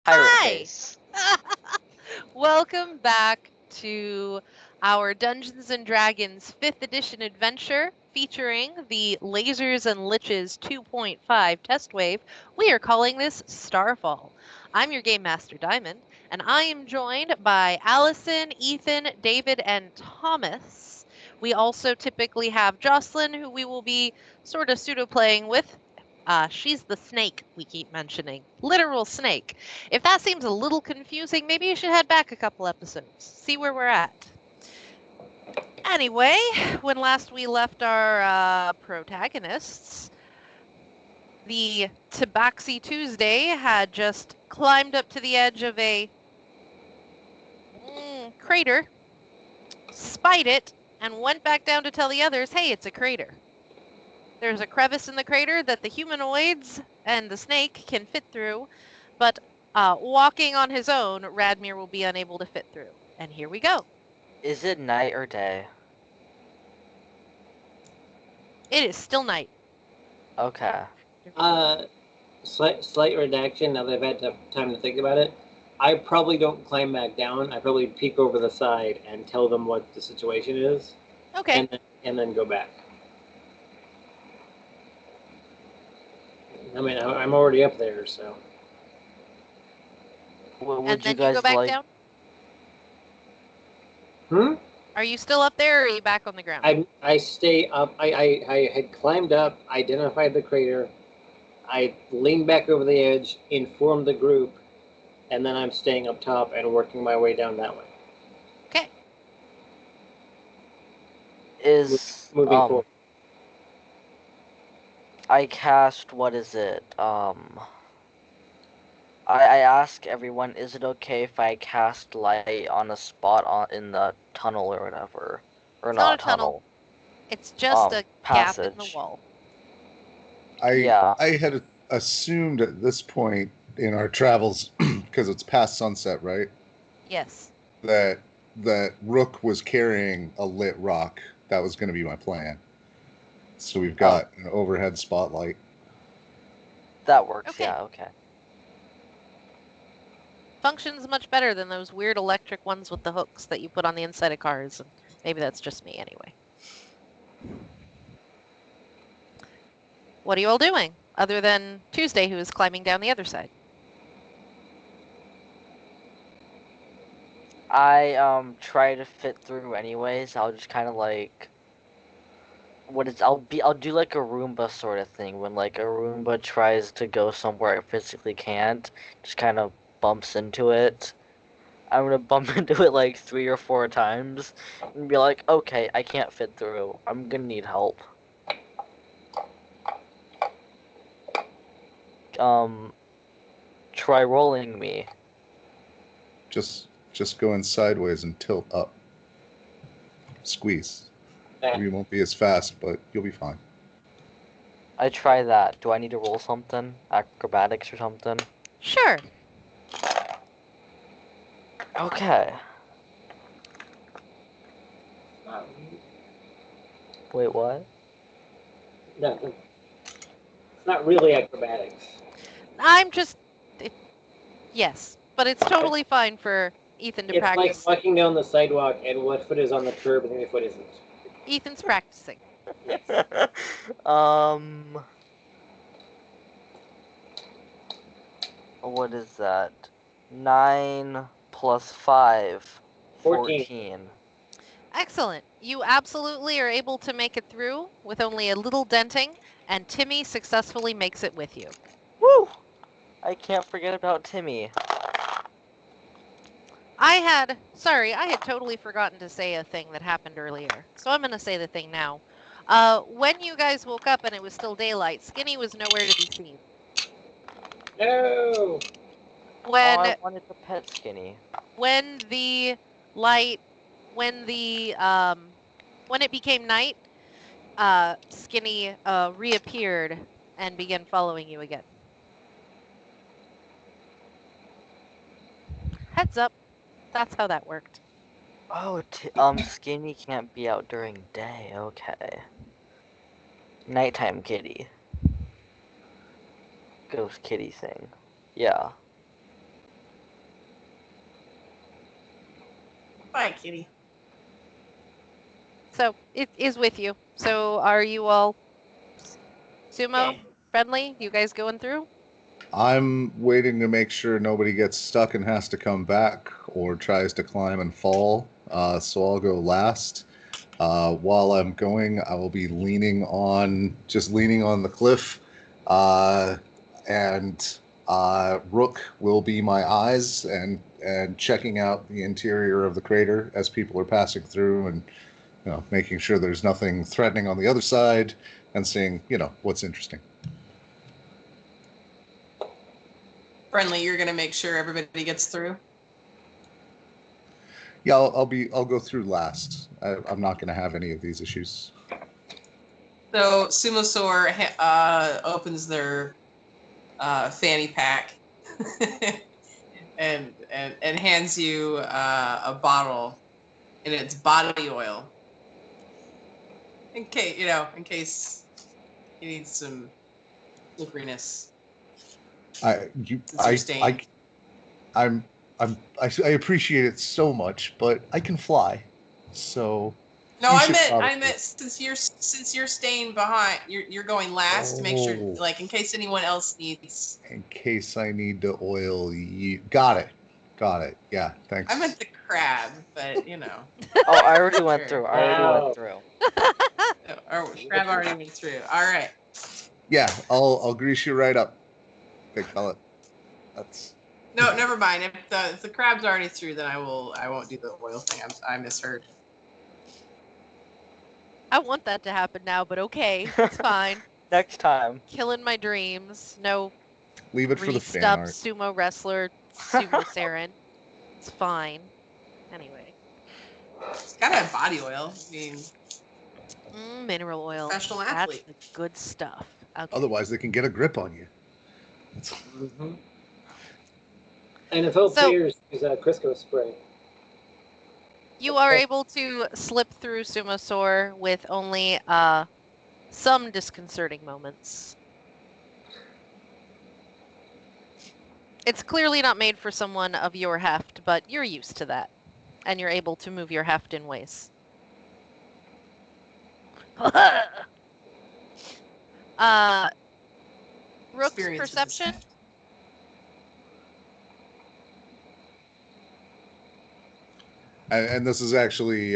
Pirate Hi! face. Welcome back to our Dungeons & Dragons 5th edition adventure featuring the Lasers and Liches 2.5 test wave. We are calling this Starfall. I'm your Game Master Diamond, and I am joined by Allison, Ethan, David, and Thomas. We also typically have Jocelyn, who we will be sort of pseudo-playing with. She's the snake we keep mentioning. Literal snake. If that seems a little confusing, maybe you should head back a couple episodes, see where we're at. Anyway, when last we left our protagonists, the Tabaxi Tuesday had just climbed up to the edge of a crater, spied it, and went back down to tell the others, hey, it's a crater. There's a crevice in the crater that the humanoids and the snake can fit through, but walking on his own, Radmir will be unable to fit through. And here we go. Is it night or day? It is still night. Okay. Slight redaction now that I've had time to think about it. I probably don't climb back down. I probably peek over the side and tell them what the situation is. Okay. And then go back. I mean, I'm already up there, so. Would and then you guys go back like? down? Hmm? Are you still up there, or are you back on the ground? I stay up. I had climbed up, identified the crater. I leaned back over the edge, informed the group, and then I'm staying up top and working my way down that way. Okay. Is moving forward. I cast, what is it? I ask everyone, is it okay if I cast light on a spot in the tunnel or whatever? Or It's not not a tunnel. It's just a passage. gap in the wall. I had assumed at this point in our travels, because it's past sunset, right? Yes. That Rook was carrying a lit rock. That was going to be my plan. So we've got an overhead spotlight. That works, Okay. yeah, okay. Functions much better than those weird electric ones with the hooks that you put on the inside of cars. And maybe that's just me anyway. What are you all doing, other than Tuesday, who is climbing down the other side? I try to fit through anyways. I'll just kind of like I'll do like a Roomba sort of thing when like a Roomba tries to go somewhere it physically can't, just kind of bumps into it. I'm gonna bump into it like 3 or 4 times and be like, okay, I can't fit through. I'm gonna need help. Try rolling me. Just going sideways and tilt up. Squeeze. You won't be as fast, but you'll be fine. I try that. Do I need to roll something? Acrobatics or something? Sure. Okay. Wait, what? Nothing. It's not really acrobatics. I'm just... yes, but it's totally fine for Ethan to practice. It's like walking down the sidewalk and one foot is on the curb and the other foot isn't. Ethan's practicing. Yes. What is that? 9 plus 5. 14. Excellent. You absolutely are able to make it through with only a little denting, and Timmy successfully makes it with you. Woo! I can't forget about Timmy. I had totally forgotten to say a thing that happened earlier, so I'm going to say the thing now. When you guys woke up and it was still daylight, Skinny was nowhere to be seen. No! I wanted to pet Skinny. When it became night, Skinny reappeared and began following you again. Heads up, that's how that worked. Oh, Skinny can't be out during day. Okay. Nighttime kitty. Ghost kitty thing. Yeah. Bye, kitty. So it is with you. So are you all sumo Okay. friendly? You guys going through? I'm waiting to make sure nobody gets stuck and has to come back or tries to climb and fall. So I'll go last. While I'm going, I will be just leaning on the cliff, and Rook will be my eyes and checking out the interior of the crater as people are passing through, and making sure there's nothing threatening on the other side, and seeing what's interesting. Friendly, you're gonna make sure everybody gets through. Yeah, I'll go through last. I'm not going to have any of these issues. So Sumosaur opens their fanny pack and hands you a bottle, and it's body oil. In case you need some slipperiness. I appreciate it so much, but I can fly, so. No, you I should meant probably- since you're staying behind, you're going last to make sure, Oh. like, in case anyone else needs. In case I need to oil you. Got it. Yeah, thanks. I meant the crab, but Oh, I already went Sure. through. I already Wow. went through. Or crab already went through. All right. Yeah, I'll grease you right up. Big fella. That's. No, never mind. If the crab's already through, then I won't do the oil thing. I misheard. I want that to happen now, but okay, it's fine. Next time. Killing my dreams. No Leave it for the fan greased up art. sumo wrestler, sumo Saren. It's fine. Anyway. It's gotta have body oil. I mean, Mineral oil. professional That's athlete. the good stuff. Okay. Otherwise, they can get a grip on you. Mm-hmm. NFL So- players use Crisco spray. You are able to slip through Sumosaur with only some disconcerting moments. It's clearly not made for someone of your heft, but you're used to that. And you're able to move your heft in ways. Rook's Experience with this. perception? And this is actually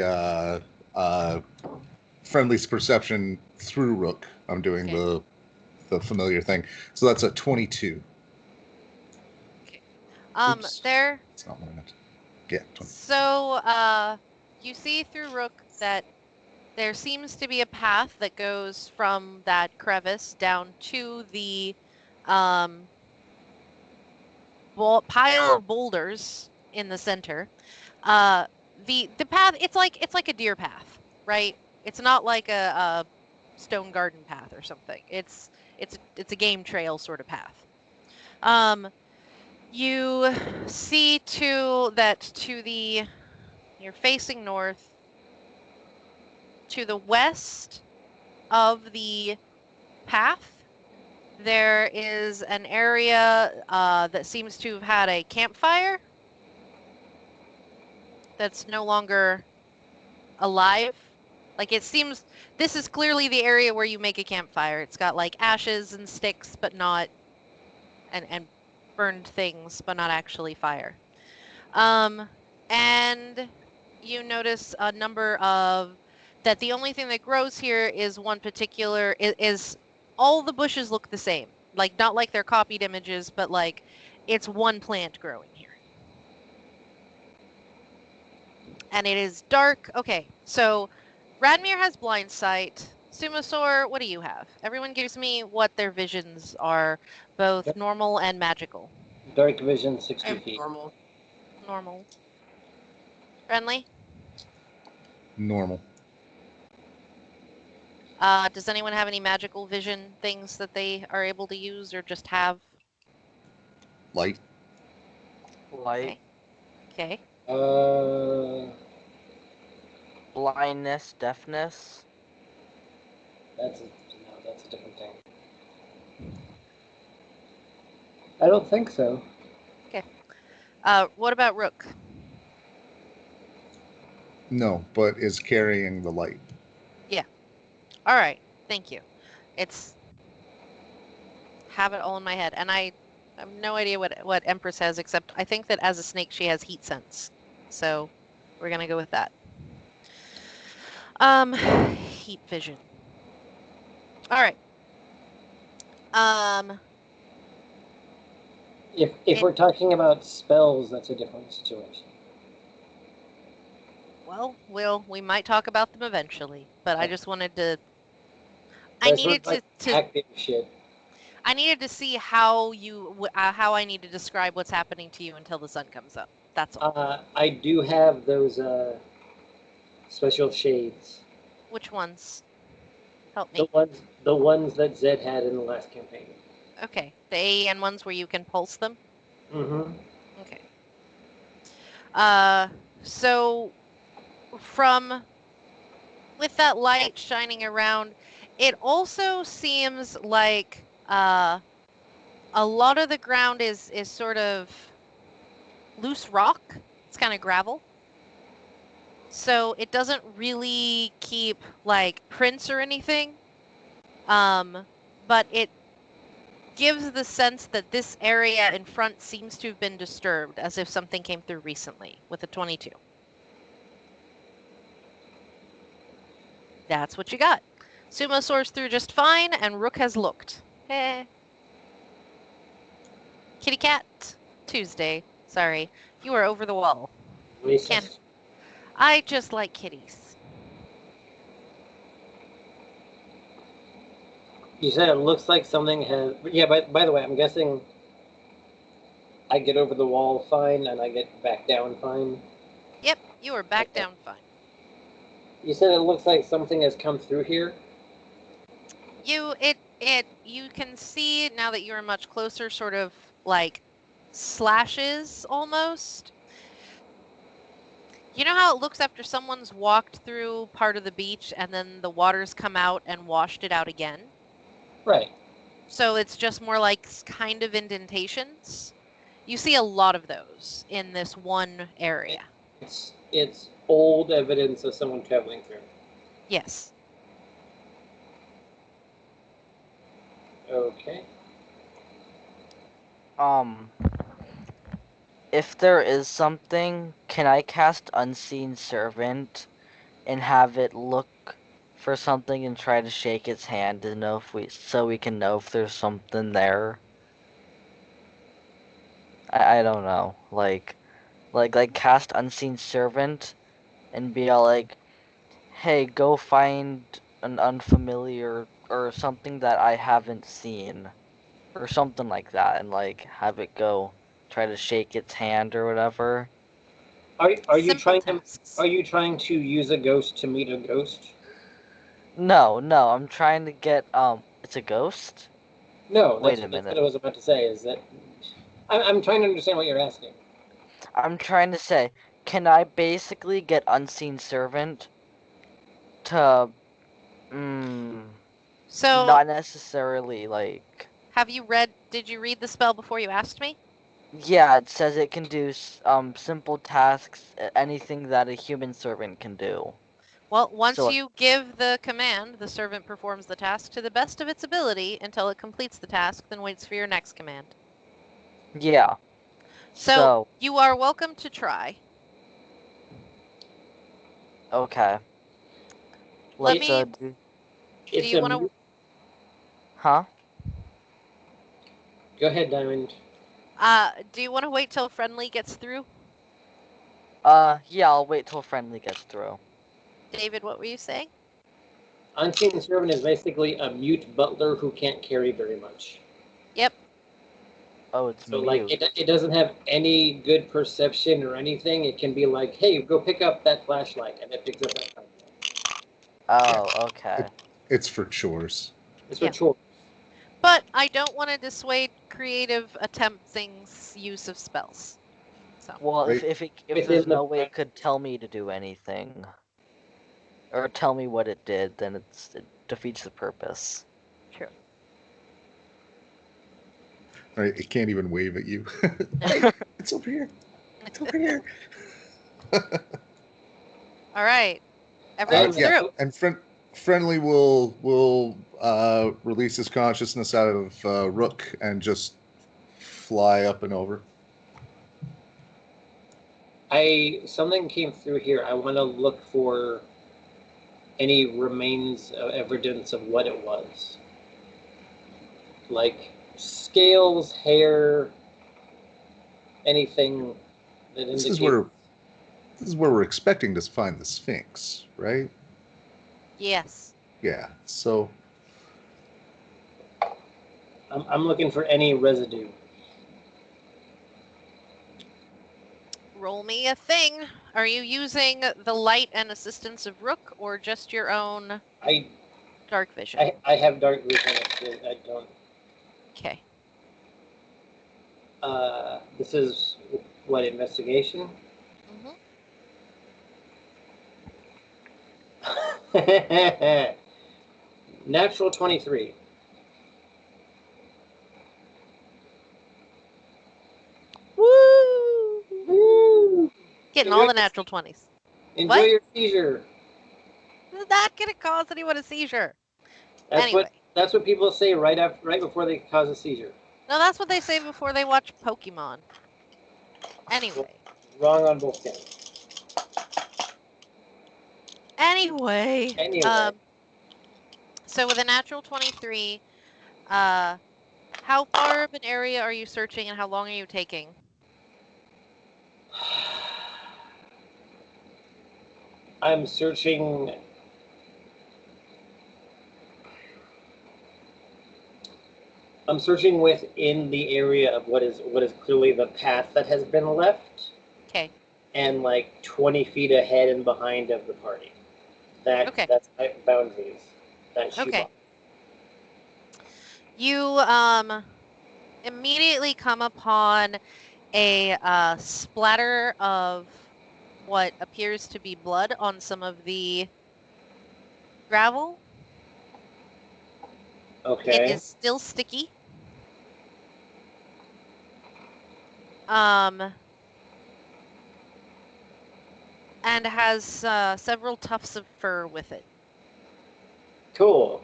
Friendly's perception through Rook. I'm doing Okay. the familiar thing. So that's a 22. Oops. There. It's not what I meant. Yeah, 20. So, you see through Rook that there seems to be a path that goes from that crevice down to the pile of boulders in the center. The path, it's like a deer path, right? It's not like a stone garden path or something. It's a game trail sort of path. You see you're facing north. To the west of the path, there is an area that seems to have had a campfire that's no longer alive. Like, it seems this is clearly the area where you make a campfire. It's got like ashes and sticks, but not and burned things, but not actually fire. And you notice a number of that the only thing that grows here is one particular is all the bushes look the same. Like, not like they're copied images, but like it's one plant growing here. And it is dark. Okay, so Radmir has blind sight. Sumosaur, what do you have? Everyone gives me what their visions are, both Yep. normal and magical. Dark vision, 60 I'm feet. normal. Normal. Friendly? Normal. Does anyone have any magical vision things that they are able to use or just have? Light. Light, Okay. blindness, deafness. That's a different thing. I don't think so. What about Rook? No, but is carrying the light. All right. Thank you. It's have it all in my head, and I have no idea what Empress has, except I think that as a snake she has heat sense. So we're gonna go with that. Heat vision. All right. If we're talking about spells, that's a different situation. Well, we might talk about them eventually, but I just wanted to. I That's sort needed of like to active shit. I needed to see how how I need to describe what's happening to you until the sun comes up. That's all. I do have those special shades. Which ones? Help The me. ones that Zed had in the last campaign. Okay, the AEN ones where you can pulse them. Mm-hmm. Okay. So from with that light shining around, it also seems like a lot of the ground is sort of loose rock. It's kind of gravel. So it doesn't really keep like prints or anything. But it gives the sense that this area in front seems to have been disturbed, as if something came through recently with a 22. That's what you got. Sumo soars through just fine, and Rook has looked. Eh. Kitty cat. Tuesday. Sorry. You are over the wall. Racist. I just like kitties. You said it looks like something has. Yeah. By the way, I'm guessing I get over the wall fine and I get back down fine. Yep, you are back Okay. down fine. You said it looks like something has come through here. You can see now that you're much closer, sort of like slashes almost. You know how it looks after someone's walked through part of the beach and then the water's come out and washed it out again? Right. So it's just more like kind of indentations. You see a lot of those in this one area. It's old evidence of someone traveling through. Yes. Okay. If there is something, can I cast Unseen Servant and have it look for something and try to shake its hand to know so we can know if there's something there? I don't know. Like cast Unseen Servant and be all like, hey, go find an unfamiliar or something that I haven't seen. Or something like that, and like have it go try to shake its hand or whatever. Are you Simple trying tasks. to use a ghost to meet a ghost? No, I'm trying to get it's a ghost? No, Wait a that's what minute. I was about to say. Is that I'm trying to understand what you're asking. I'm trying to say, can I basically get Unseen Servant to So not necessarily like did you read the spell before you asked me? yeah, it says it can do simple tasks, anything that a human servant can do. Well, once So you give the command, the servant performs the task to the best of its ability until it completes the task, then waits for your next command. yeah. So you are welcome to try. Okay. Let Let's me. do Do you want to? Huh? Go ahead, Diamond. Do you want to wait till friendly gets through? Yeah, I'll wait till friendly gets through. David, what were you saying? Unseen Servant is basically a mute butler who can't carry very much. Yep. Oh, it's So, mute. like, it doesn't have any good perception or anything. It can be like, hey, go pick up that flashlight, and it picks up that flashlight. Oh, okay. It's for chores. It's for chores. But I don't want to dissuade creative attempting use of spells. So. Well, Right. if there's no way it could tell me to do anything, or tell me what it did, then it defeats the purpose. True. Right, it can't even wave at you. Hey, it's over here. It's over here. All right. Everyone's yeah. through. And friendly will release his consciousness out of Rook and just fly up and over. Something came through here. I want to look for any remains of evidence of what it was. Like scales, hair, anything that This indicates. is where we're expecting to find the Sphinx, right? Yes. Yeah. So I'm looking for any residue. Roll me a thing. Are you using the light and assistance of Rook or just your own I dark vision? I have dark vision. I don't. Okay. This is what, investigation? Mm-hmm. Natural 23. Woo! Woo! Getting Enjoy all the your- natural 20s. Enjoy What? your seizure. This is not going to cause anyone a seizure. That's Anyway. that's what people say right before they cause a seizure. No, that's what they say before they watch Pokemon. Anyway. Wrong on both counts. Anyway. Anyway. So with a natural 23, how far of an area are you searching and how long are you taking? I'm searching. I'm searching within the area of what is clearly the path that has been left. Okay. And like 20 feet ahead and behind of the party. That's my boundaries. That shoebox. Okay. You immediately come upon a splatter of what appears to be blood on some of the gravel. Okay. It is still sticky. And has several tufts of fur with it. Cool.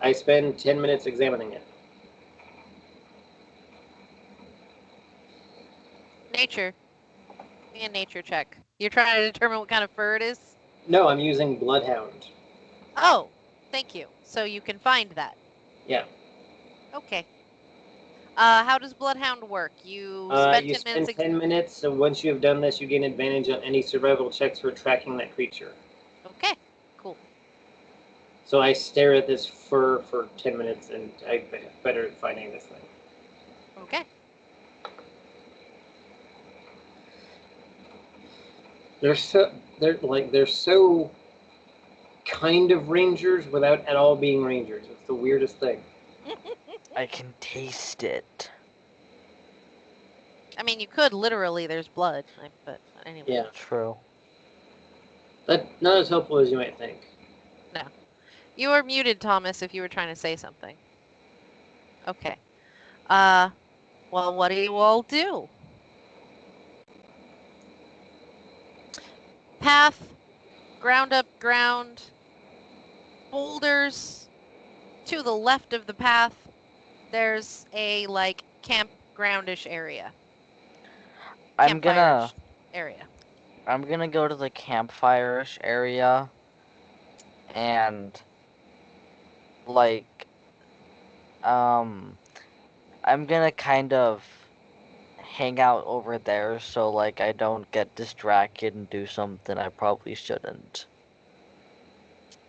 I spend 10 minutes examining it. Nature. Give me a nature check. You're trying to determine what kind of fur it is? No, I'm using Bloodhound. Oh, thank you. So you can find that. Yeah. Okay. How does Bloodhound work? You spend You 10 spend minutes. 10 minutes, so once you have done this, you gain advantage on any survival checks for tracking that creature. Okay, cool. So I stare at this fur for 10 minutes, and I better at finding this thing. Okay. They're so kind of rangers without at all being rangers. It's the weirdest thing. I can taste it. I mean, you could literally. There's blood, but anyway. Yeah. True. That's not as helpful as you might think. No. You are muted, Thomas, if you were trying to say something. Okay. Well, what do you all do? Path, ground up ground, boulders. To the left of the path, there's a, like, campgroundish area. I'm gonna Area. go to the campfire-ish area and like I'm gonna kind of hang out over there so like I don't get distracted and do something I probably shouldn't.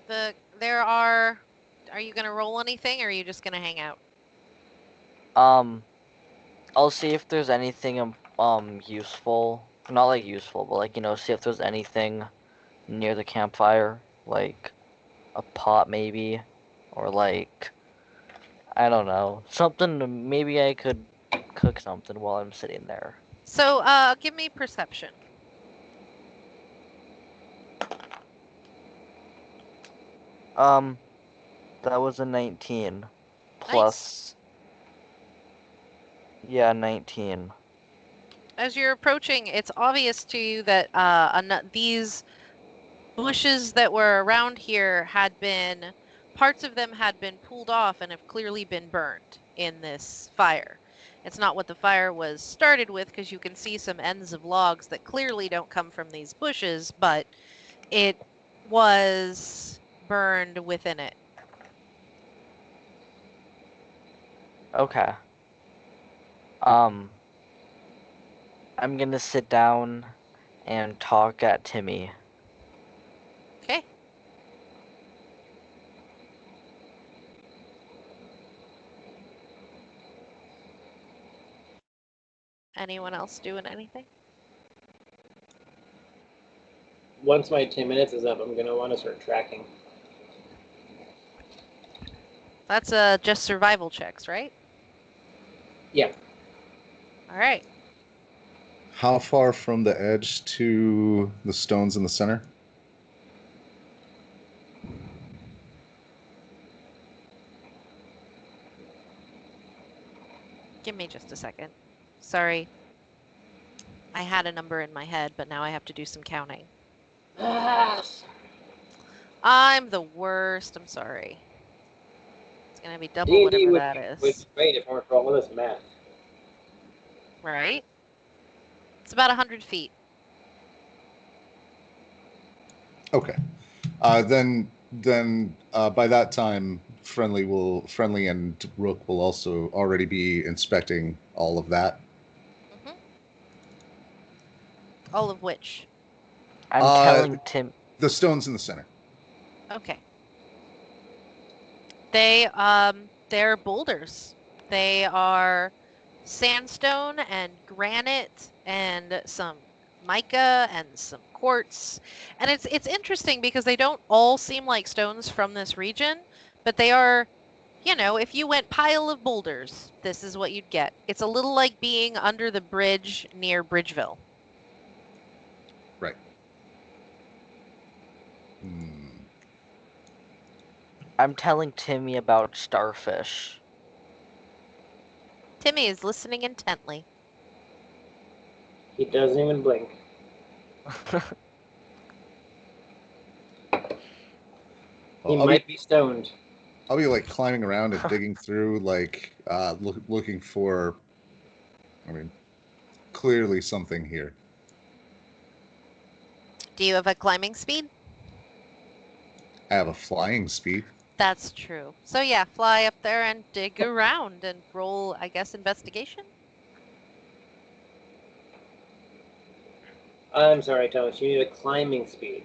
Are you gonna roll anything, or are you just gonna hang out? I'll see if there's anything useful. Not like useful, but like, see if there's anything near the campfire, like a pot maybe, or like I don't know, something. Maybe I could cook something while I'm sitting there. So, give me perception. That was a 19 plus. Nice. Yeah, 19. As you're approaching, it's obvious to you that these bushes that were around here parts of them had been pulled off and have clearly been burned in this fire. It's not what the fire was started with, because you can see some ends of logs that clearly don't come from these bushes, but it was burned within it. Okay. I'm gonna sit down and talk at Timmy. Okay. Anyone else doing anything? Once my 10 minutes is up, I'm going to want to start tracking. That's just survival checks, right? Yeah. All right. How far from the edge to the stones in the center? Give me just a second. Sorry. I had a number in my head, but now I have to do some counting. I'm the worst. I'm sorry. It's going to be double whatever that would be is. great if I were for all of this math. Right? It's about 100 feet. Okay. Then by that time, Friendly and Rook will also already be inspecting all of that. Mm-hmm. All of which? I'm telling Tim. The stones in the center. Okay. They're boulders. They are sandstone and granite and some mica and some quartz. And it's interesting because they don't all seem like stones from this region, but they are, if you went pile of boulders, this is what you'd get. It's a little like being under the bridge near Bridgeville. Right. I'm telling Timmy about starfish. Timmy is listening intently. He doesn't even blink. He might be stoned. I'll be like climbing around and digging through, like looking for. I mean, clearly something here. Do you have a climbing speed? I have a flying speed. That's true. So yeah, fly up there and dig around and roll, I guess, investigation? I'm sorry, Thomas. You need a climbing speed.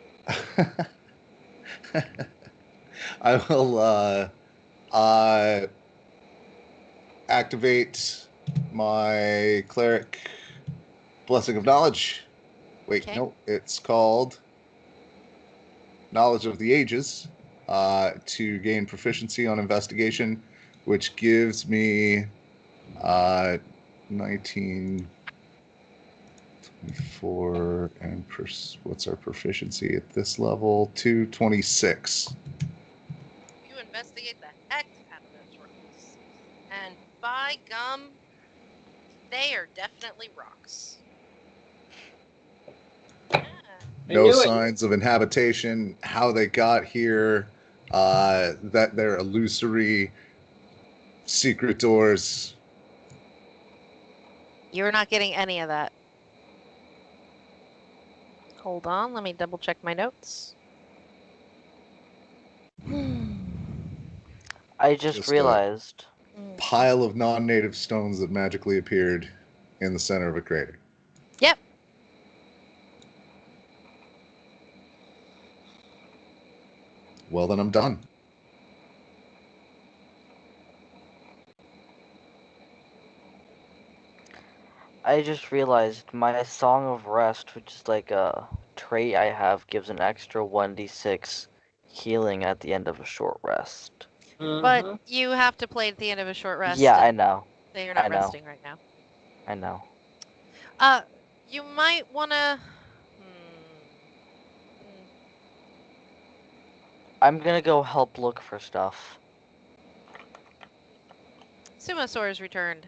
I will activate my cleric blessing of knowledge. Wait, Okay. no, it's called knowledge of the ages to gain proficiency on investigation, which gives me 19, 24, and what's our proficiency at this level? 226. You investigate the heck out of those rocks. And by gum, they are definitely rocks. Yeah. No signs of inhabitation, how they got here, that they're illusory secret doors. You're not getting any of that. Hold on, let me double check my notes. I just realized. Pile of non-native stones that magically appeared in the center of a crater. Yep. Well, then I'm done. I just realized my Song of Rest, which is like a trait I have, gives an extra 1d6 healing at the end of a short rest. But you have to play at the end of a short rest. Yeah, I know. So you're not resting right now. I know. You might want to... I'm gonna go help look for stuff. Sumosaur's returned.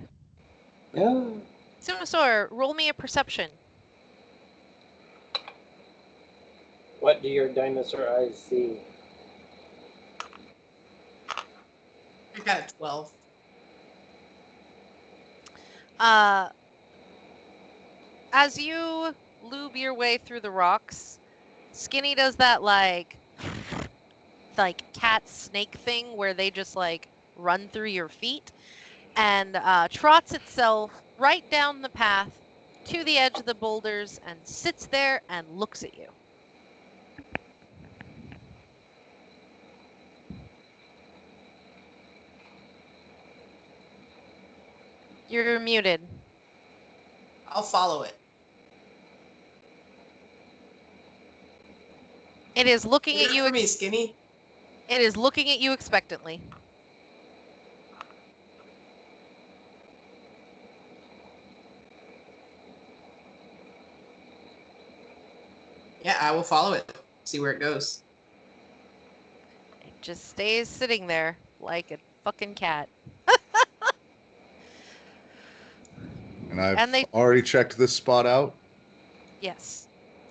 Yeah. Sumasaur, roll me a perception. What do your dinosaur eyes see? I got a 12. As you lube your way through the rocks, Skinny does that like cat snake thing where they just like run through your feet and trots itself right down the path to the edge of the boulders and sits there and looks at you. You're muted. I'll follow it. It is looking Wait at you. for me, Skinny. It is looking at you expectantly. Yeah, I will follow it. See where it goes. It just stays sitting there like a fucking cat. And I've And they- already checked this spot out. Yes.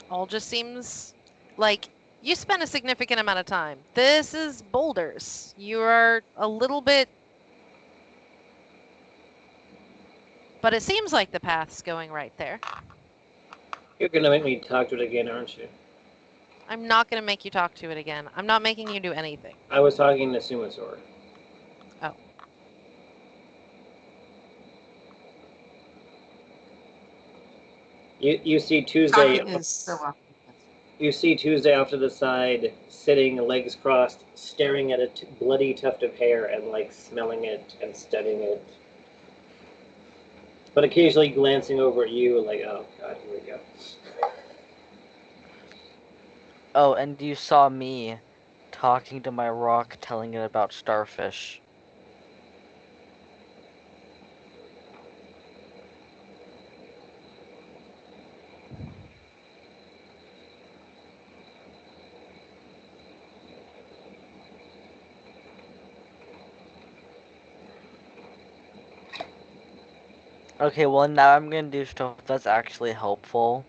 All just seems like you spent a significant amount of time. This is boulders. You are a little bit. But it seems like the path's going right there. You're gonna make me talk to it again, aren't you? I'm not going to make you talk to it again. I'm not making you do anything. I was talking to Sumasaur. Oh. You see Tuesday. Talking is so often. You see Tuesday off to the side, sitting, legs crossed, staring at a bloody tuft of hair and like smelling it and studying it, but occasionally glancing over at you, like, "Oh God, here we go." Oh, and you saw me talking to my rock, telling it about starfish. Okay, well now I'm gonna do stuff that's actually helpful.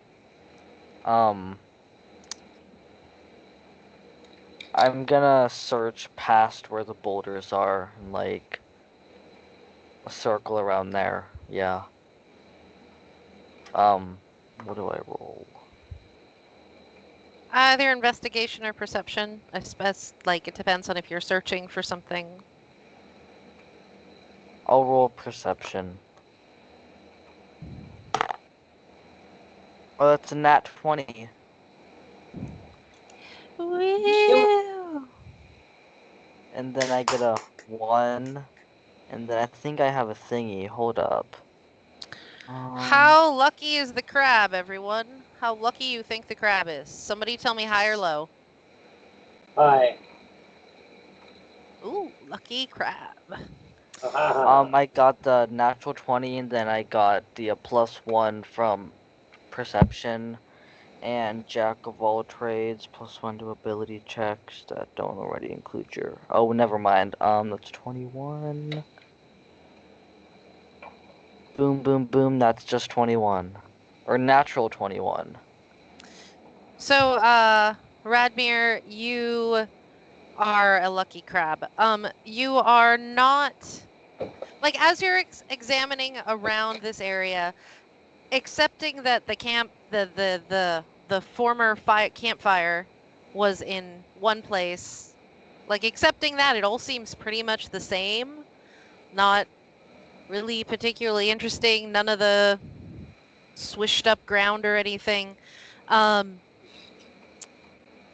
I'm gonna search past where the boulders are and like a circle around there. Yeah. What do I roll? Either investigation or perception. I suppose, like, it depends on if you're searching for something. I'll roll perception. Oh, that's a nat 20. Woo! And then I get a 1. And then I think I have a thingy. Hold up. How lucky is the crab, everyone? How lucky you think the crab is? Somebody tell me high or low. Hi. Ooh, lucky crab. I got the natural 20, and then I got the +1 from perception, and jack of all trades, +1 to ability checks that don't already include your. Oh, never mind. That's 21. Boom, boom, boom. That's just 21, or natural 21. So, Radmir, you are a lucky crab. You are not, like, as you're examining around this area, accepting that the former campfire was in one place, like, accepting that it all seems pretty much the same, not really particularly interesting, none of the swished up ground or anything.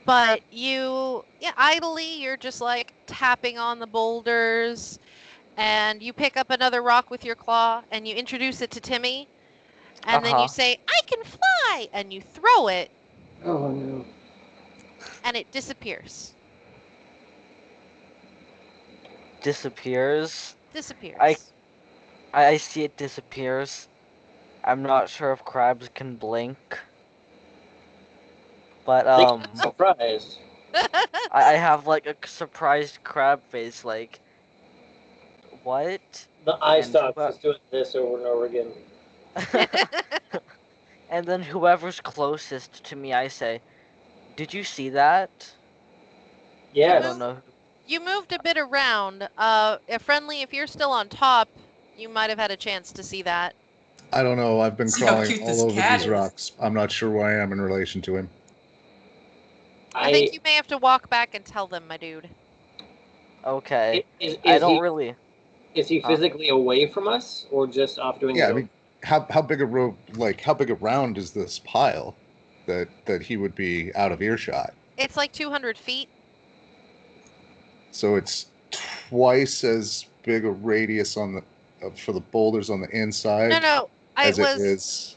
But idly, you're just like tapping on the boulders, and you pick up another rock with your claw, and you introduce it to Timmy, and then you say, "I can fly," and you throw it, Oh no. and it disappears. Disappears. Disappears. I see it disappears. I'm not sure if crabs can blink. But Surprised. I have like a surprised crab face, like, what? The eye And stalks is doing this over and over again. And then whoever's closest to me, I say, "Did you see that?" Yes. I don't know. You moved a bit around. Friendly, if you're still on top, you might have had a chance to see that. I don't know. I've been See how crawling cute all this over cat these is. rocks. I'm not sure where I am in relation to him. I think you may have to walk back and tell them, my dude. Okay. Is I don't really. Is he Huh? physically away from us, or just off doing Yeah, his I own? mean, how big a how big a round is this pile that he would be out of earshot? It's like 200 feet. So it's twice as big a radius on the for the boulders on the inside No, as it it was. is.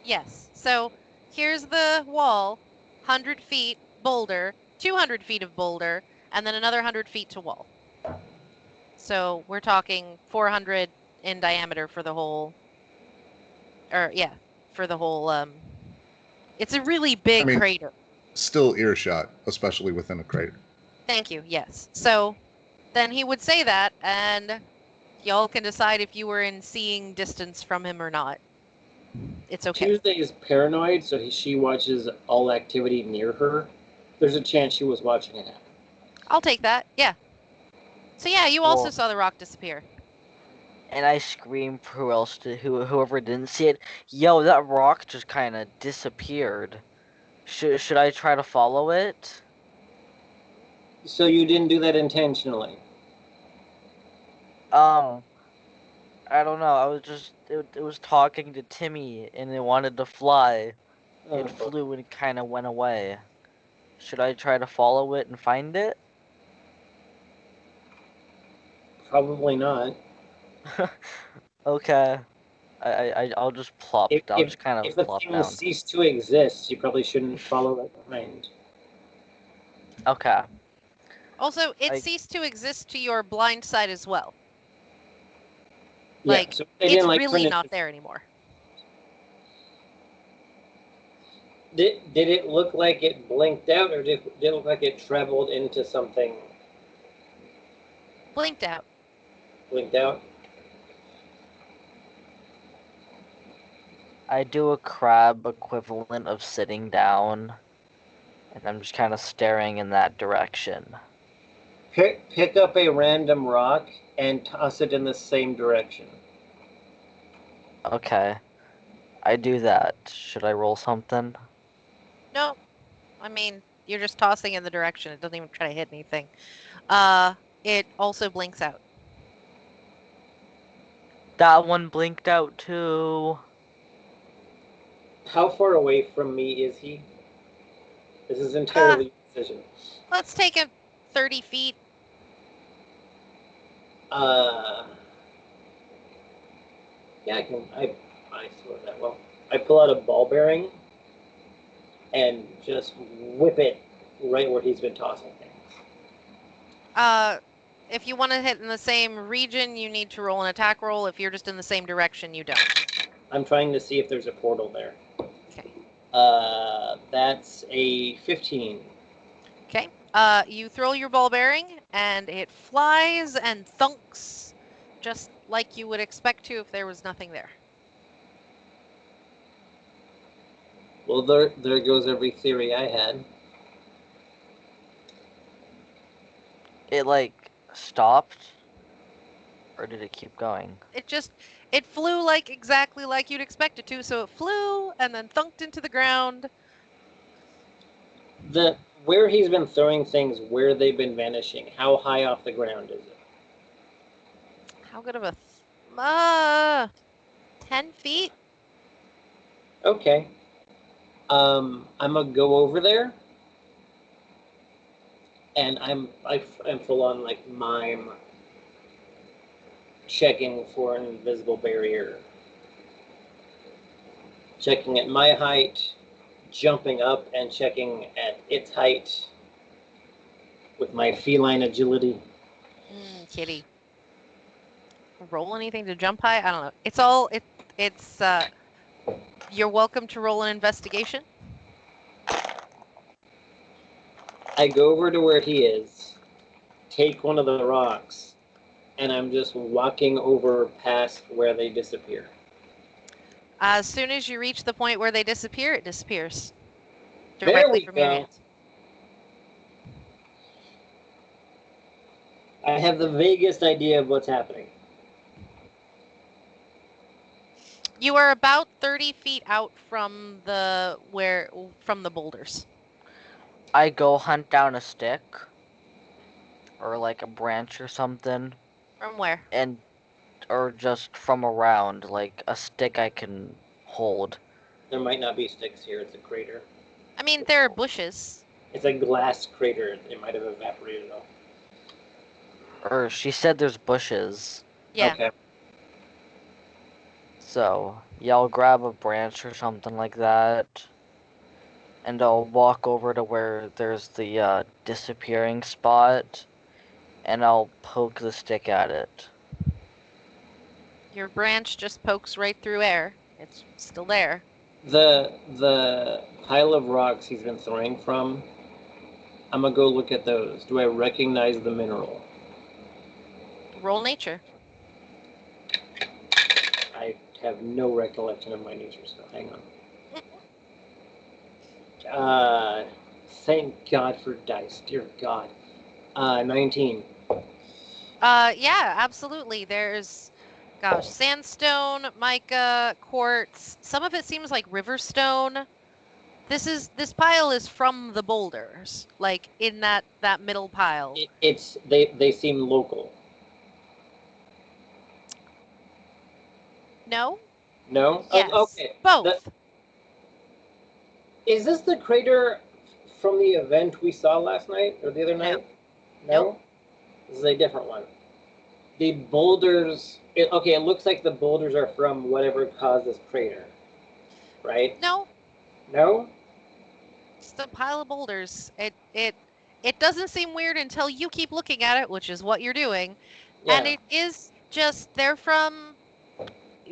Yes. So here's the wall, 100 feet boulder, 200 feet of boulder, and then another 100 feet to wall. So we're talking 400 in diameter for the whole. Or yeah, for the whole. It's a really big crater. Still earshot, especially within a crater. Thank you. Yes. So then he would say that, and y'all can decide if you were in seeing distance from him or not. It's okay. Tuesday is paranoid, so she watches all activity near her. There's a chance she was watching it happen. I'll take that. Yeah. So yeah, you also Well- saw the rock disappear. And I scream for whoever didn't see it. Yo, that rock just kind of disappeared. Should I try to follow it? So you didn't do that intentionally? I don't know. I was just it was talking to Timmy and it wanted to fly. It flew and kind of went away. Should I try to follow it and find it? Probably not. Okay. I'll just plop. I'll just kind If of the plop thing down. ceased to exist, you probably shouldn't follow that behind. Okay. Also, it I- ceased to exist to your blind side as well. Yeah, Like, so they it's didn't, like, really turn not into- there anymore. Did it look like it blinked out, or did it look like it traveled into something? Blinked out. Blinked out? I do a crab equivalent of sitting down, and I'm just kind of staring in that direction. Pick up a random rock and toss it in the same direction. Okay. I do that. Should I roll something? No, I mean, you're just tossing in the direction. It doesn't even try to hit anything. It also blinks out. That one blinked out too. How far away from me is he? This is entirely your decision. Let's take him 30 feet. Yeah, I swear that well. I pull out a ball bearing and just whip it right where he's been tossing things. If you want to hit in the same region, you need to roll an attack roll. If you're just in the same direction, you don't. I'm trying to see if there's a portal there. Okay. That's a 15. Okay. You throw your ball bearing, and it flies and thunks, just like you would expect to if there was nothing there. Well, there goes every theory I had. It like stopped, or did it keep going? It flew like exactly like you'd expect it to. So it flew and then thunked into the ground. Where he's been throwing things, where they've been vanishing, how high off the ground is it? How good of a 10 feet? Okay. I'm gonna go over there, and I'm full on like mime, checking for an invisible barrier, checking at my height, jumping up and checking at its height with my feline agility. Kitty. Roll anything to jump high? I don't know. It's you're welcome to roll an investigation. I go over to where he is, take one of the rocks, and I'm just walking over past where they disappear. As soon as you reach the point where they disappear, it disappears. There Directly we from your go. hand. I have the vaguest idea of what's happening. You are about 30 feet out from the boulders. I go hunt down a stick or like a branch or something, From where? and or just from around, like a stick I can hold. There might not be sticks here. It's a crater. I mean, there are bushes. It's a glass crater. It might have evaporated off. Or she said there's bushes. Yeah. Okay. So, yeah, I'll grab a branch or something like that. And I'll walk over to where there's the disappearing spot. And I'll poke the stick at it. Your branch just pokes right through air. It's still there. The pile of rocks he's been throwing from, I'm gonna go look at those. Do I recognize the mineral? Roll nature. I have no recollection of my nature skill. Hang on. Thank God for dice. Dear God. 19. Yeah, absolutely. There's, gosh, sandstone, mica, quartz. Some of it seems like river stone. This pile is from the boulders, like in that middle pile. They seem local. No? No? Yes. Okay. Both. Is this the crater from the event we saw last night or the other No. night? No. Nope. This is a different one. The boulders. It looks like the boulders are from whatever caused this crater, right? No. No. It's a pile of boulders. It doesn't seem weird until you keep looking at it, which is what you're doing. Yeah. And it is just they're from.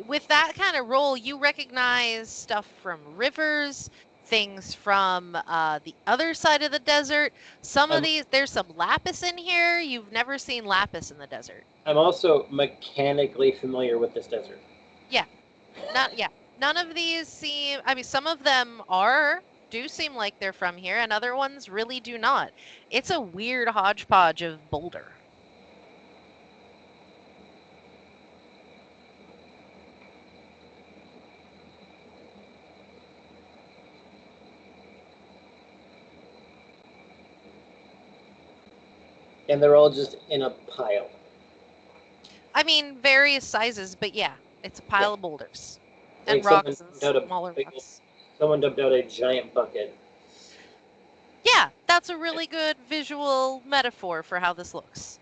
With that kind of roll, you recognize stuff from rivers, things from the other side of the desert. Some of these, there's some lapis in here. You've never seen lapis in the desert. I'm also mechanically familiar with this desert. None of these seem. I mean, some of them do seem like they're from here, and other ones really do not. It's a weird hodgepodge of boulder. And they're all just in a pile. I mean, various sizes, but yeah, it's a pile of boulders and Like rocks and someone dumped smaller rocks. Someone dumped out a giant bucket. Yeah, that's a really good visual metaphor for how this looks.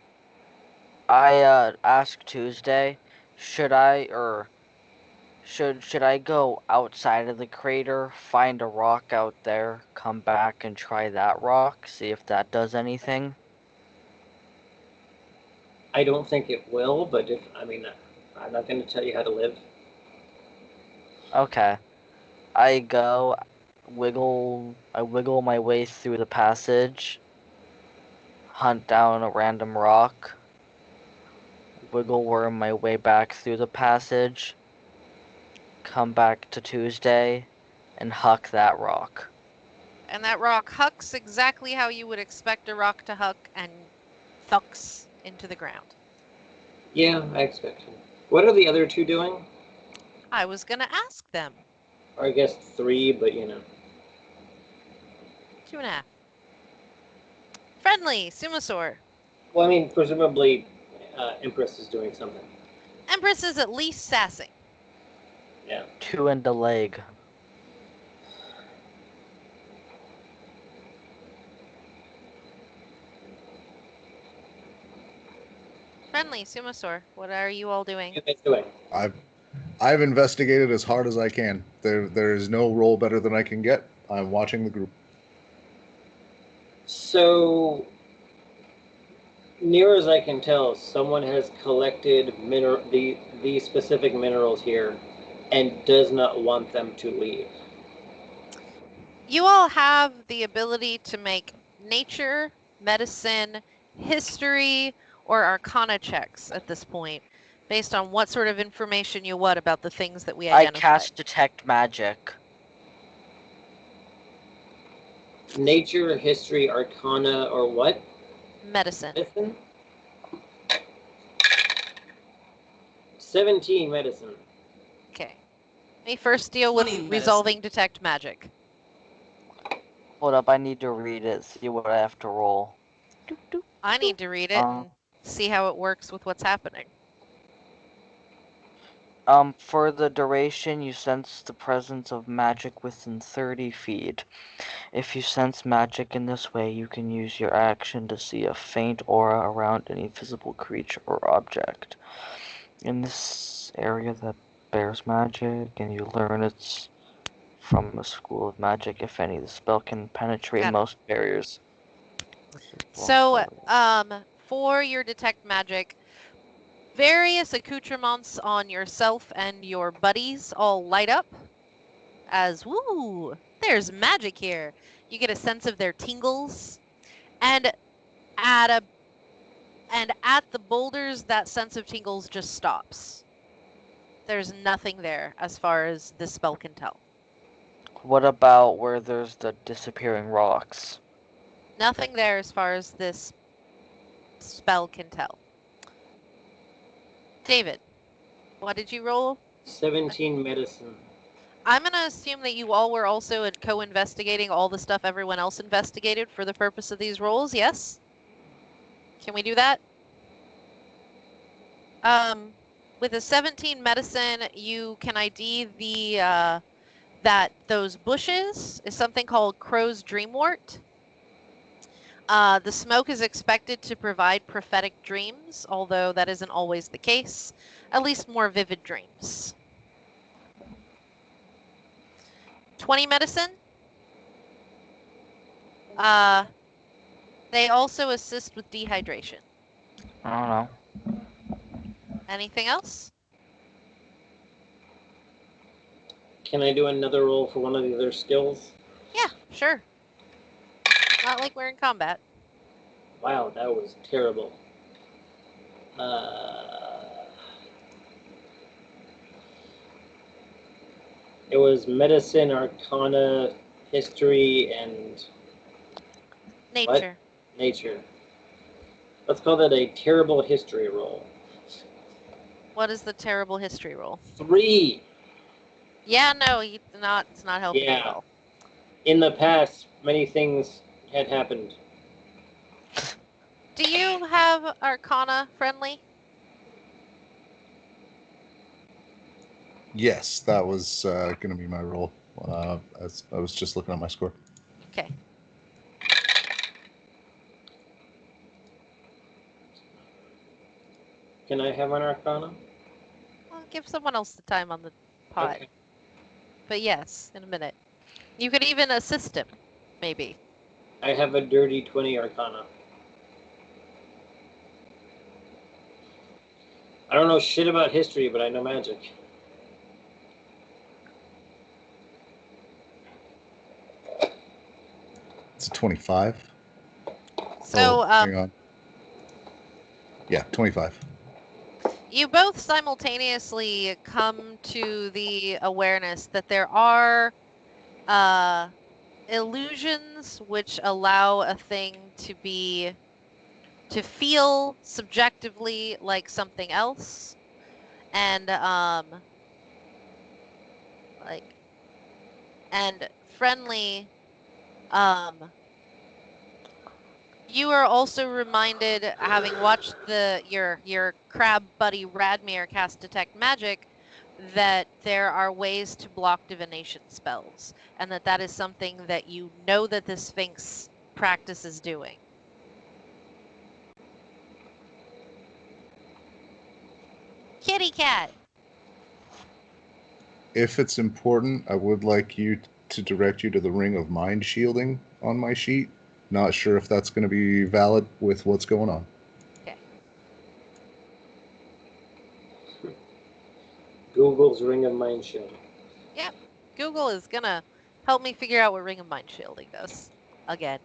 I asked Tuesday, should I go outside of the crater, find a rock out there, come back and try that rock, see if that does anything? I don't think it will, but I'm not going to tell you how to live. Okay. I wiggle my way through the passage, hunt down a random rock, wiggle worm my way back through the passage, come back to Tuesday, and huck that rock. And that rock hucks exactly how you would expect a rock to huck and thucks into the ground. Yeah, I expect it. What are the other two doing? I was going to ask them. Or I guess 3, but 2.5. Friendly, Sumasaur. Well, I mean, presumably Empress is doing something. Empress is at least sassing. Yeah. 2 and a leg. Friendly, Sumasaur. What are you all What are doing? you guys doing? I've investigated as hard as I can. There is no roll better than I can get. I'm watching the group. So, near as I can tell, someone has collected the specific minerals here and does not want them to leave. You all have the ability to make nature, medicine, history, or arcana checks at this point. Based on what sort of information you what about the things that we I identified? cast Detect Magic. Nature, history, arcana, or what? Medicine. Medicine? 17 medicine. Okay. Let me first deal with 20 resolving detect magic. Hold up, I need to read it, see what I have to roll. I need to read it and see how it works with what's happening. For the duration, you sense the presence of magic within 30 feet. If you sense magic in this way, you can use your action to see a faint aura around any visible creature or object. In this area that bears magic, and you learn it's from a school of magic, if any, the spell can penetrate Got it. most barriers. So, for your detect magic, various accoutrements on yourself and your buddies all light up as, woo, there's magic here. You get a sense of their tingles, and at the boulders, that sense of tingles just stops. There's nothing there as far as this spell can tell. What about where there's the disappearing rocks? Nothing there as far as this spell can tell. David, what did you roll? 17 medicine. I'm going to assume that you all were also co-investigating all the stuff everyone else investigated for the purpose of these rolls, yes? Can we do that? With a 17 medicine, you can ID the that those bushes is something called Crow's Dreamwort. The smoke is expected to provide prophetic dreams, although that isn't always the case. At least more vivid dreams. 20 medicine. They also assist with dehydration. I don't know. Anything else? Can I do another roll for one of the other skills? Yeah, sure. Not like we're in combat. Wow, that was terrible. It was medicine, arcana, history, and Nature. nature. Let's call that a terrible history roll. What is the terrible history roll? 3. Yeah, no, it's not helping you at Yeah. all. In the past, many things had happened. Do you have Arcana friendly? Yes, that was going to be my roll. As I was just looking at my score. Okay. Can I have an arcana? I'll give someone else the time on the pod. Okay. But yes, in a minute. You could even assist him, maybe. I have a dirty 20 arcana. I don't know shit about history, but I know magic. It's a 25. So, hang on. Yeah, 25. you both simultaneously come to the awareness that there are illusions which allow a thing to feel subjectively like something else, and and friendly. You are also reminded, having watched your crab buddy Radmir cast Detect Magic, that there are ways to block divination spells, and that is something that you know that the Sphinx practice is doing. Kitty cat! If it's important, I would like you to direct you to the ring of mind shielding on my sheet. Not sure if that's going to be valid with what's going on. Okay. Google's Ring of Mind Shield. Yep. Google is gonna help me figure out what Ring of Mind Shielding does. Again.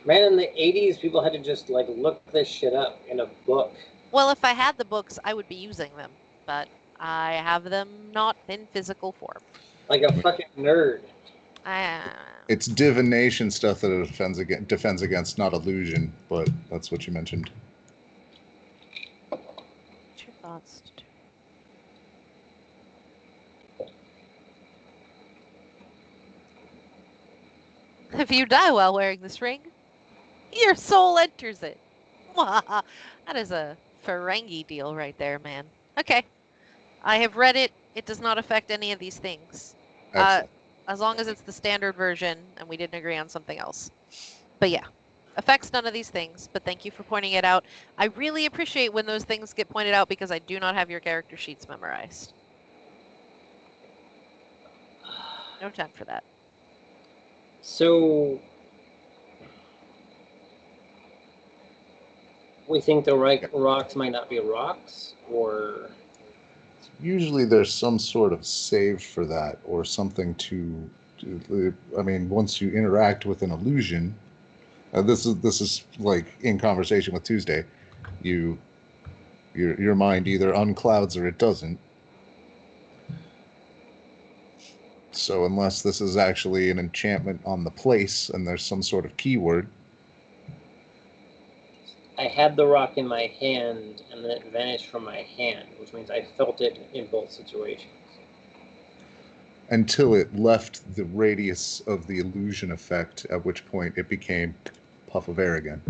Man, in the 80s, people had to just like look this shit up in a book. Well, if I had the books, I would be using them. but I have them not in physical form. Like a fucking nerd. It's divination stuff that it defends against, not illusion, but that's what you mentioned. What's your thoughts? If you die while wearing this ring, your soul enters it. That is a Ferengi deal right there, man. Okay. I have read it. It does not affect any of these things. Excellent. As long as it's the standard version and we didn't agree on something else. But yeah, affects none of these things, but thank you for pointing it out. I really appreciate when those things get pointed out because I do not have your character sheets memorized. No time for that. So we think the rocks might not be rocks, or Usually there's some sort of save for that, or something I mean, once you interact with an illusion, this is like in conversation with Tuesday, your mind either unclouds or it doesn't. So unless this is actually an enchantment on the place and there's some sort of keyword. I had the rock in my hand and then it vanished from my hand, which means I felt it in both situations. Until it left the radius of the illusion effect, at which point it became puff of air again.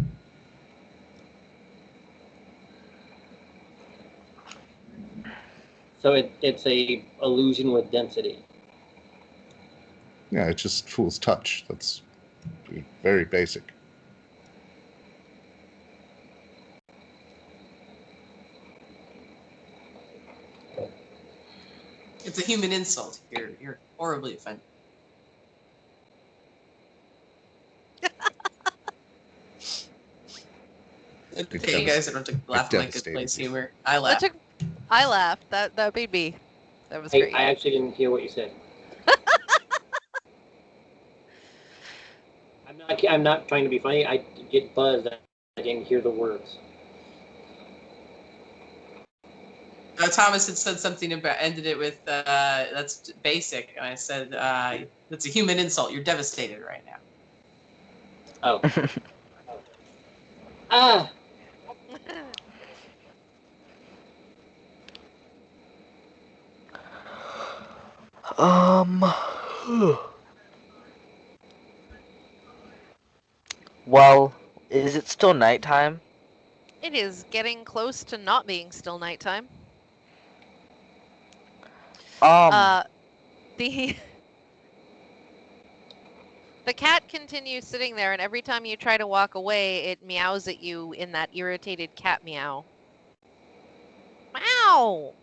So it's a illusion with density. Yeah, it just fool's touch. That's very basic. It's a human insult. You're horribly offended. Okay, you guys don't have to laugh at my good place humor. I laughed. I laughed. That made me. That was great. I actually didn't hear what you said. I'm not trying to be funny. I get buzzed. I didn't hear the words. Thomas had said something about, ended it with, that's basic. And I said, that's a human insult. You're devastated right now. Oh. Ah! Well, is it still nighttime? It is getting close to not being still nighttime. The the cat continues sitting there, and every time you try to walk away, it meows at you in that irritated cat meow. Meow!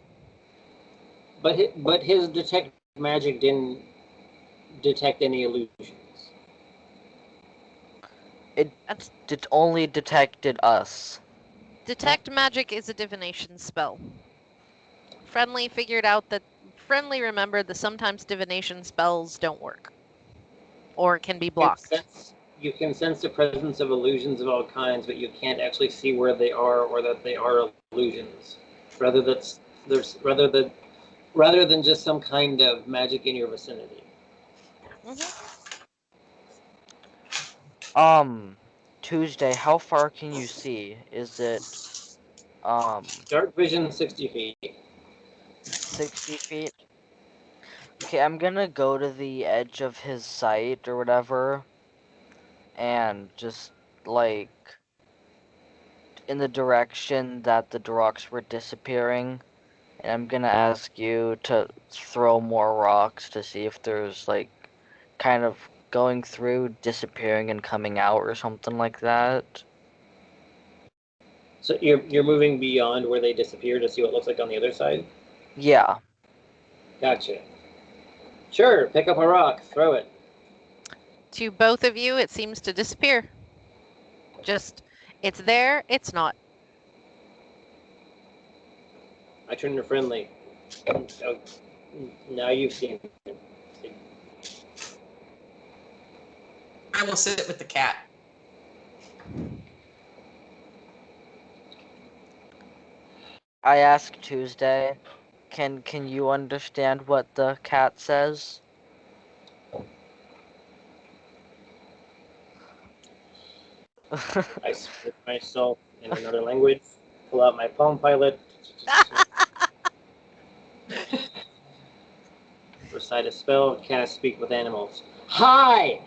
But his detect magic didn't detect any illusions. It only detected us. Detect magic is a divination spell. Friendly remembered that sometimes divination spells don't work. Or can be blocked. You can sense the presence of illusions of all kinds, but you can't actually see where they are or that they are illusions. Rather than just some kind of magic in your vicinity. Tuesday, how far can you see? Is it dark vision 60 feet. 60 feet? Okay, I'm gonna go to the edge of his sight or whatever and just like in the direction that the rocks were disappearing, and I'm gonna ask you to throw more rocks to see if there's like kind of going through, disappearing, and coming out or something like that. So you're moving beyond where they disappear to see what it looks like on the other side? Yeah. Gotcha. Sure, pick up a rock, throw it. To both of you, it seems to disappear. Just, it's there, it's not. I turn to friendly. Oh, now you've seen it. I will sit with the cat. I asked Tuesday, Can you understand what the cat says? I speak myself in another language, pull out my Palm Pilot, recite a spell, cast speak with animals. Hi!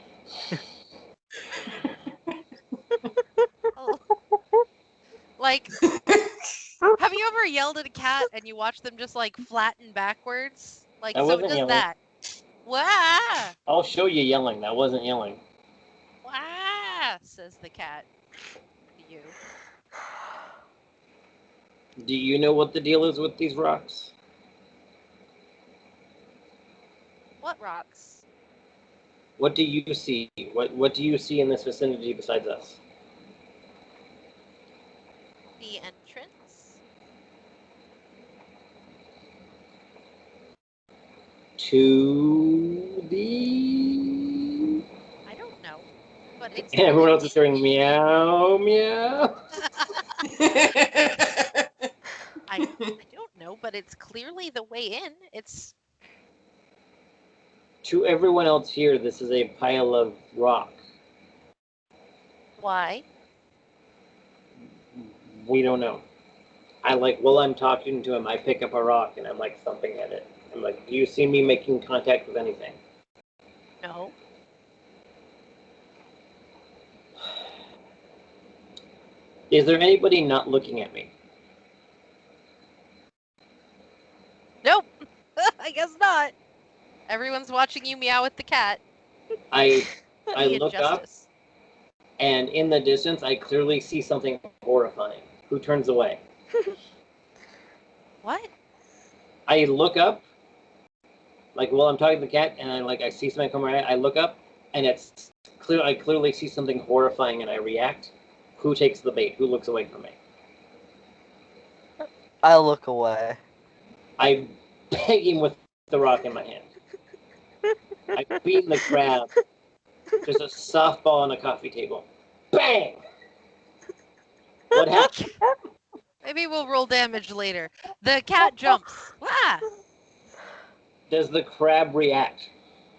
Oh. Like, have you ever yelled at a cat and you watch them just like flatten backwards? Like, That so it wasn't does yelling. that. Wah! I'll show you yelling. That wasn't yelling. Wah! Says the cat to you. Do you know what the deal is with these rocks? What rocks? What do you see? What do you see in this vicinity besides us? The entrance? To the... I don't know. But it's And everyone the else is hearing meow, meow. I don't know, but it's clearly the way in. It's To everyone else here, this is a pile of rock. why? We don't know. While I'm talking to him, I pick up a rock and I'm like thumping at it. I'm like, do you see me making contact with anything? No. Is there anybody not looking at me? Nope. I guess not. Everyone's watching you meow with the cat. I The look up, injustice. and in the distance, I clearly see something horrifying. Who turns away? What? I look up, like while I'm talking to the cat, and I see something come right. I look up, and it's clear. I clearly see something horrifying, and I react. Who takes the bait? Who looks away from me? I look away. I peg him with the rock in my hand. I beat the crab. There's a softball on a coffee table. Bang! What happened? Maybe we'll roll damage later. The cat jumps. Ah! Does the crab react?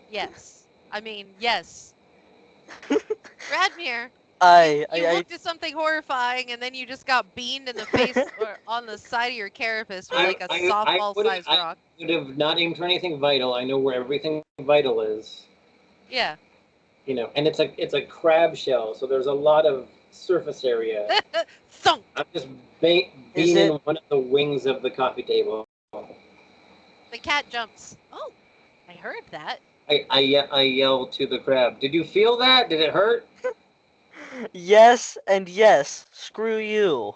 Yes. I mean, yes. Radmir, you I looked at something horrifying and then you just got beamed in the face or on the side of your carapace with like a softball-sized rock. I would have not aimed for anything vital. I know where everything vital is. Yeah. You know, and it's a crab shell, so there's a lot of surface area. Thunk! I'm just beating one of the wings of the coffee table. The cat jumps. Oh, I heard that. I yell to the crab. Did you feel that? Did it hurt? Yes and yes. Screw you.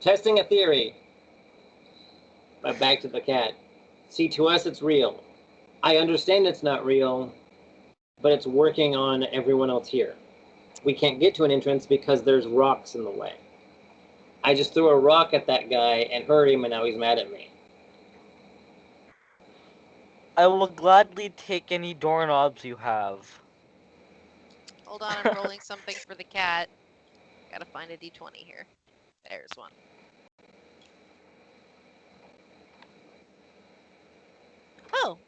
Testing a theory. But back to the cat. See, to us it's real. I understand it's not real, but it's working on everyone else here. We can't get to an entrance because there's rocks in the way. I just threw a rock at that guy and hurt him, and now he's mad at me. I will gladly take any doorknobs you have. Hold on, I'm rolling something for the cat. Gotta find a d20 here. There's one. Oh,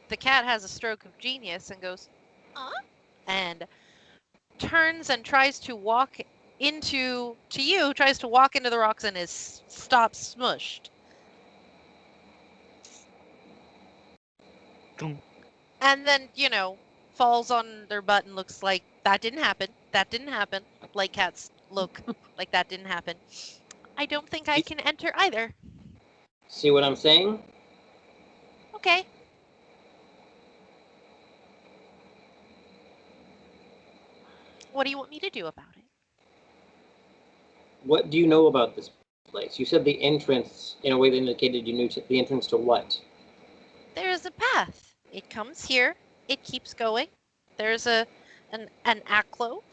the cat has a stroke of genius and goes, and turns and tries to walk into the rocks and is stopped smushed. Dum. And then, falls on their butt and looks like that didn't happen. That didn't happen. Like cats look like that didn't happen. I don't think I can enter either. See what I'm saying? Okay. What do you want me to do about it? What do you know about this place? You said the entrance, in a way that indicated you knew the entrance to what? There is a path. It comes here. It keeps going. There's an alcove.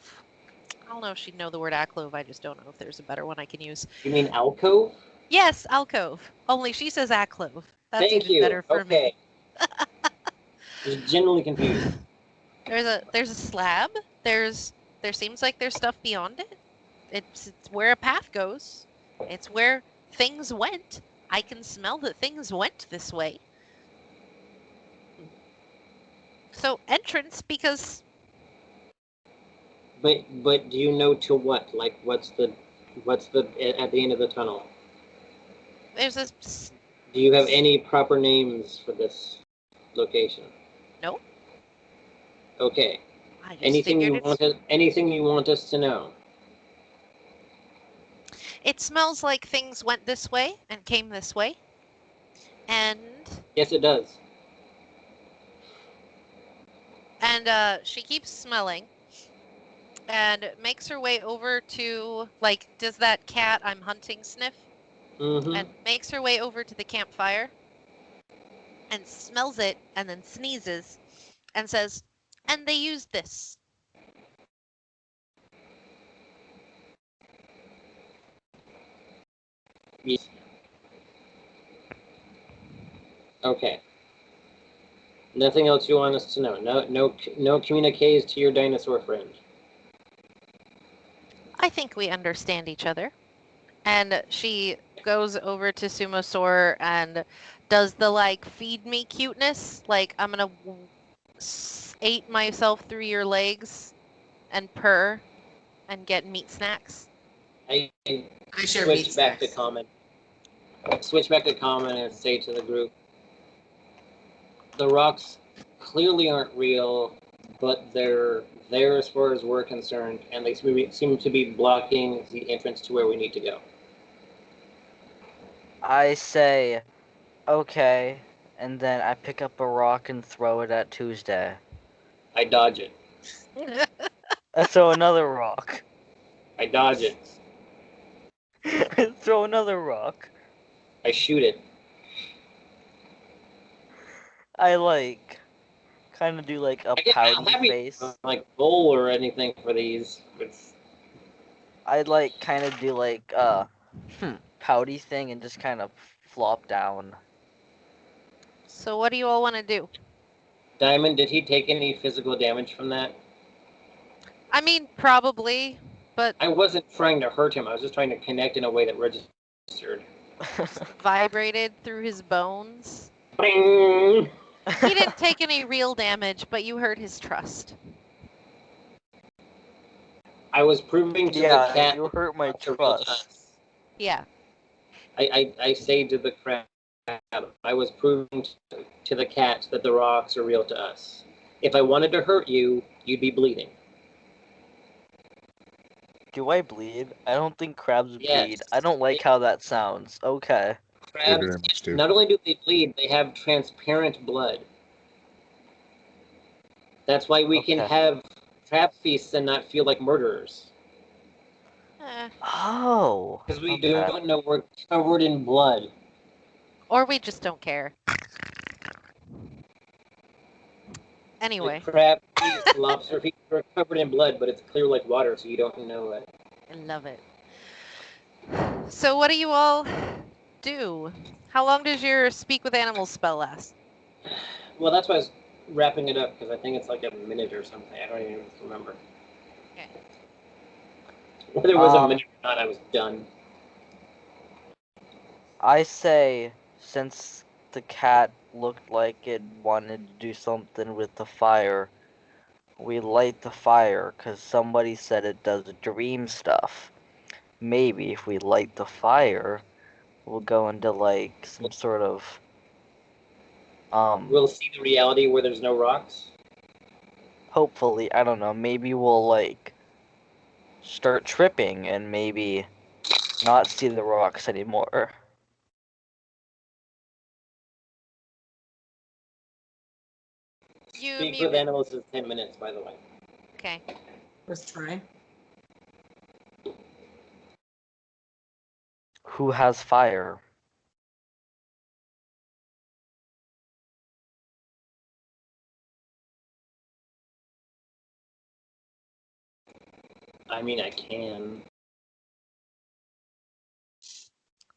I don't know if she'd know the word alcove. I just don't know if there's a better one I can use. You mean alcove? Yes, alcove. Only she says alcove. That's Thank even you. better for me. Just generally confused. There's a slab. There seems like there's stuff beyond it. It's where a path goes. It's where things went. I can smell that things went this way. So entrance, because But do you know to what? Like, what's the at the end of the tunnel? there's a Do you have any proper names for this location? no. Okay. I just Anything figured you want us, anything you want us to know? it smells like things went this way and came this way, and Yes, it does. she keeps smelling and makes her way over to, like, does that cat I'm hunting sniff? Mm-hmm. And makes her way over to the campfire and smells it and then sneezes and says, and they used this. Yes. Okay. Nothing else you want us to know? No communiques to your dinosaur friend. I think we understand each other. And she goes over to Sumosaur and does the, like, feed me cuteness. Like, I'm gonna ate myself through your legs and purr and get meat snacks. I share meat switch back to snacks. common. Switch back to common and say to the group, the rocks clearly aren't real, but they're there as far as we're concerned, and they seem to be blocking the entrance to where we need to go. I say, okay, and then I pick up a rock and throw it at Tuesday. I dodge it. I throw another rock. I dodge it. Throw another rock. I shoot it. I like kind of do like a I don't pouty have any, face. like bowl or anything for these. It's I'd like kind of do like pouty thing and just kind of flop down. So what do you all want to do? Diamond, did he take any physical damage from that? I mean, probably, but I wasn't trying to hurt him. I was just trying to connect in a way that registered. vibrated through his bones. Bing! He didn't take any real damage, but you hurt his trust. I was proving to the Yeah, cat you hurt my to real to trust. us. Yeah. I say to the crab, I was proving to the cat that the rocks are real to us. If I wanted to hurt you, you'd be bleeding. Do I bleed? I don't think crabs Yes. bleed. I don't like how that sounds. Okay. They Crabs, very much do. not only do they bleed, they have transparent blood. That's why we can Okay. have crab feasts and not feel like murderers. Oh. Because we okay. don't know we're covered in blood. Or we just don't care. Anyway. The crab feast, lobster feast are covered in blood, but it's clear like water, so you don't know it. I love it. So what do you all do? How long does your speak with animals spell last? Well, that's why I was wrapping it up, because I think it's like a minute or something. I don't even remember. Okay. Whether it was a minute or not, I was done. I say, since the cat looked like it wanted to do something with the fire, we light the fire, because somebody said it does dream stuff. Maybe if we light the fire, we'll go into like some sort of We'll see the reality where there's no rocks. hopefully, I don't know, maybe we'll like start tripping and maybe not see the rocks anymore. You Speak with muted. animals is 10 minutes, by the way. Okay. First try. Who has fire? I mean, I can.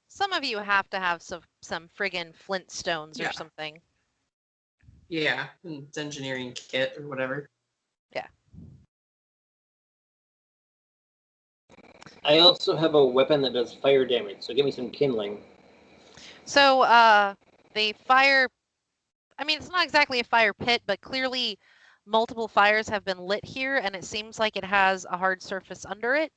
Some of you have to have some friggin' Flintstones Yeah. or something. Yeah, it's engineering kit or whatever. Yeah. I also have a weapon that does fire damage, so give me some kindling. So they fire. I mean, it's not exactly a fire pit, but clearly multiple fires have been lit here, and it seems like it has a hard surface under it.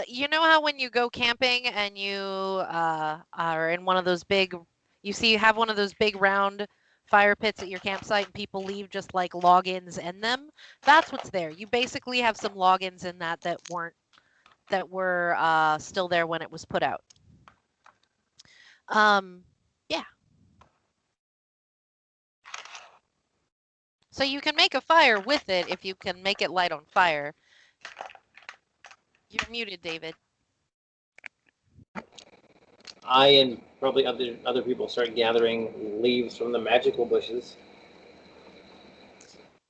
You know how when you go camping and you are in one of those big, you have one of those big round fire pits at your campsite and people leave just like logins in them? That's what's there. You basically have some logins in that were still there when it was put out. Yeah. So you can make a fire with it if you can make it light on fire. You're muted, David. I and probably other people start gathering leaves from the magical bushes.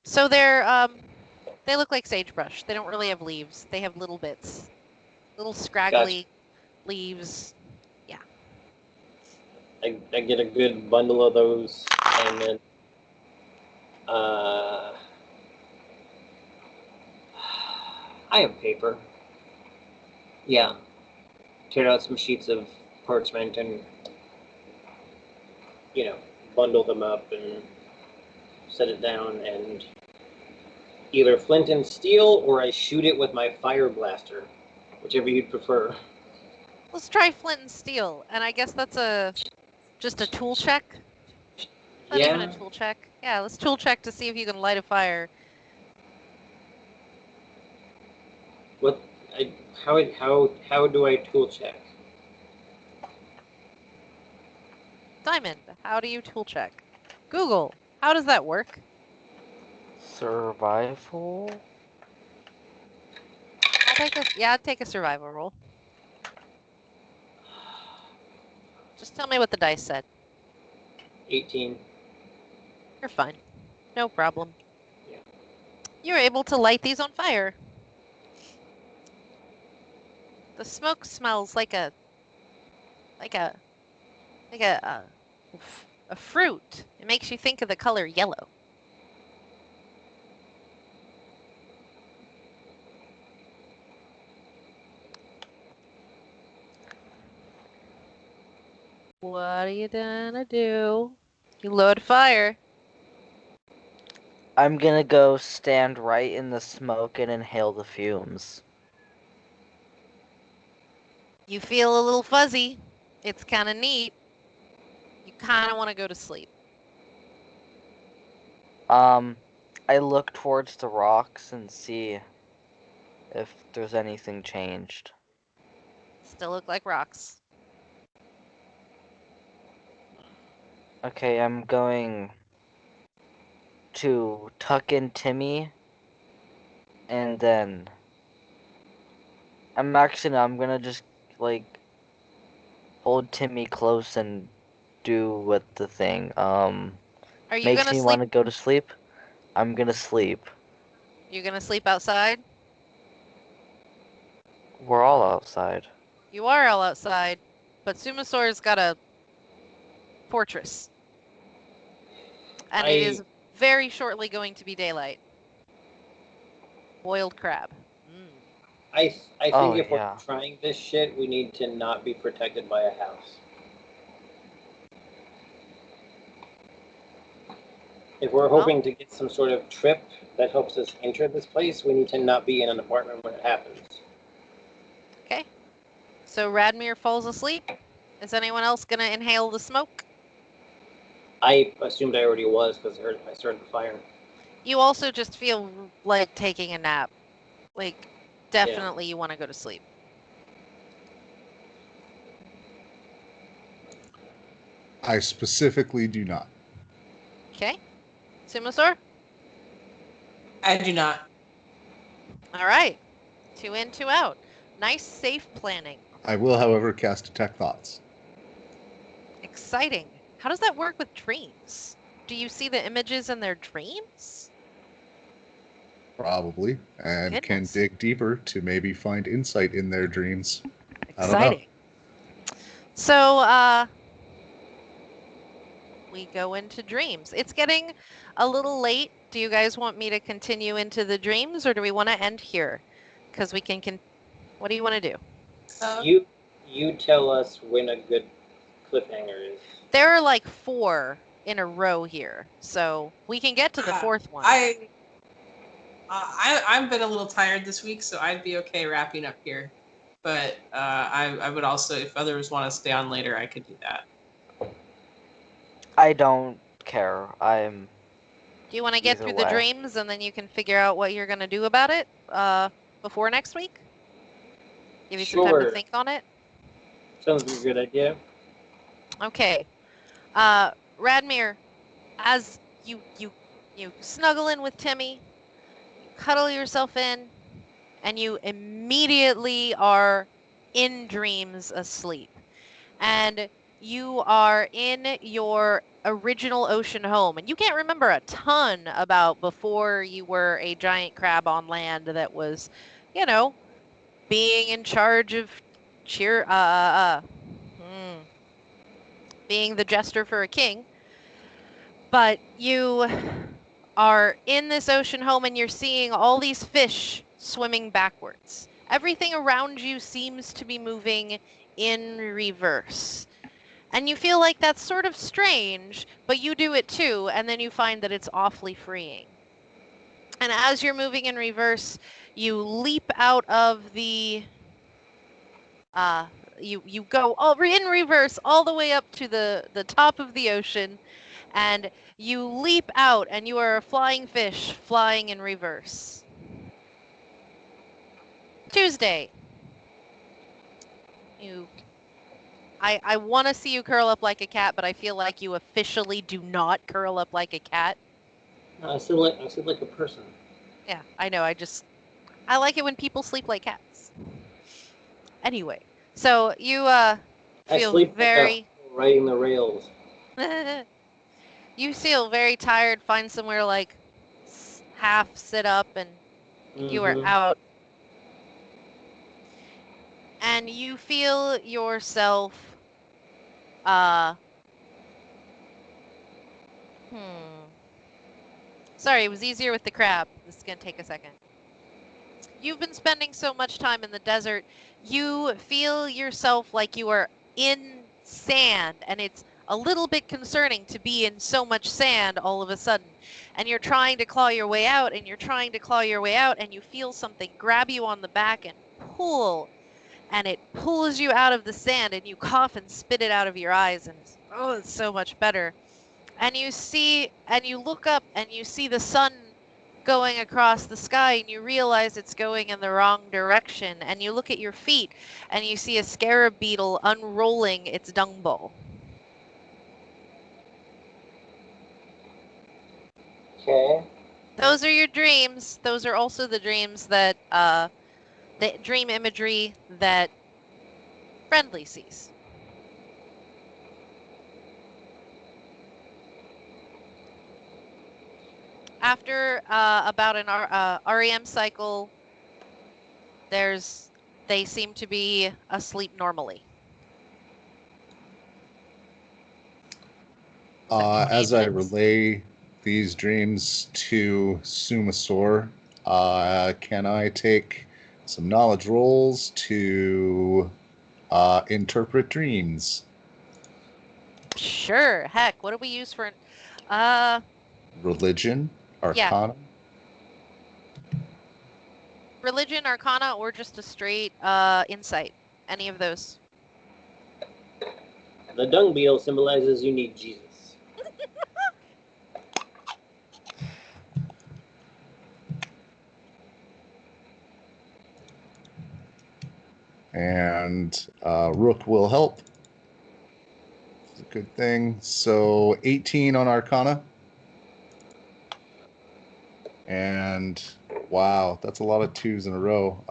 So they look like sagebrush. They don't really have leaves. They have little bits, little scraggly leaves. I get a good bundle of those, and then I have paper. Yeah, tear out some sheets of parchment and bundle them up and set it down, and either flint and steel or I shoot it with my fire blaster, whichever you'd prefer. Let's try flint and steel, and I guess that's just a tool check. Not even a tool check. Yeah, let's tool check to see if you can light a fire. What? How do I tool check? Diamond, how do you tool check? Google, how does that work? Survival? I'd take a survival roll. Just tell me what the dice said. 18. You're fine. No problem. Yeah. You're able to light these on fire. The smoke smells like a fruit. It makes you think of the color yellow. What are you gonna do? You load fire. I'm gonna go stand right in the smoke and inhale the fumes. You feel a little fuzzy. It's kind of neat. You kind of want to go to sleep. I look towards the rocks and see if there's anything changed. Still look like rocks. Okay, I'm going to tuck in Timmy, and then I'm gonna just like hold Timmy close and do what the thing Are you makes gonna me sleep? want to go to sleep. I'm gonna sleep. You're gonna sleep outside? We're all outside. You are all outside, but Sumasor's got a fortress. And it is very shortly going to be daylight. Boiled crab. I think Oh, if yeah. we're trying this shit, we need to not be protected by a house. If we're hoping to get some sort of trip that helps us enter this place, we need to not be in an apartment when it happens. Okay. So Radmir falls asleep. Is anyone else gonna inhale the smoke? I assumed I already was because I started the fire. You also just feel like taking a nap. Like, definitely you want to go to sleep. I specifically do not. Okay. Sumasor? I do not. All right. 2 in, 2 out. Nice, safe planning. I will, however, cast Detect Thoughts. Exciting. How does that work with dreams? Do you see the images in their dreams? Probably. And Goodness. can dig deeper to maybe find insight in their dreams. Exciting. I don't know. So, we go into dreams. It's getting a little late. Do you guys want me to continue into the dreams, or do we want to end here? Because we can. What do you want to do? You tell us when a good cliffhanger is. There are like 4 in a row here, so we can get to the 4th one. I've been a little tired this week, so I'd be okay wrapping up here. But I would also, if others want to stay on later, I could do that. I don't care. I'm. Do you want to get Either through the way. dreams and then you can figure out what you're going to do about it before next week? Give you some time to Sure. think on it? Sounds like a good idea. Okay. Radmir, as you snuggle in with Timmy, you cuddle yourself in, and you immediately are in dreams asleep. And you are in your original ocean home, and you can't remember a ton about before you were a giant crab on land that was, being in charge of being the jester for a king. But you are in this ocean home and you're seeing all these fish swimming backwards. Everything around you seems to be moving in reverse. And you feel like that's sort of strange, but you do it too, and then you find that it's awfully freeing. And as you're moving in reverse, you leap out of the you go in reverse all the way up to the top of the ocean, and you leap out and you are a flying fish flying in reverse. Tuesday. I want to see you curl up like a cat, but I feel like you officially do not curl up like a cat. I said like a person. Yeah, I know. I like it when people sleep like cats. Anyway, so you I feel sleep very riding the rails. you feel very tired. Find somewhere like half sit up, and you are out. And you feel yourself sorry, it was easier with the crab. This is gonna take a second. You've been spending so much time in the desert, you feel yourself like you are in sand, and it's a little bit concerning to be in so much sand all of a sudden. And you're trying to claw your way out, and you're trying to claw your way out, and you feel something grab you on the back and pull, and it pulls you out of the sand, and you cough and spit it out of your eyes, and it's so much better. And you look up and you see the sun going across the sky, and you realize it's going in the wrong direction, and you look at your feet and you see a scarab beetle unrolling its dung bowl. Okay. Those are your dreams. Those are also the dreams that the dream imagery that Friendly sees. After about an REM cycle, they seem to be asleep normally. As I relay these dreams to Sumasor, can I take some knowledge rolls to interpret dreams? Sure. Heck, what do we use for Religion, Arcana? Religion, Arcana, or just a straight insight? Any of those. The dung beetle symbolizes you need Jesus. And Rook will help. It's a good thing. So 18 on Arcana. And wow, that's a lot of 2s in a row.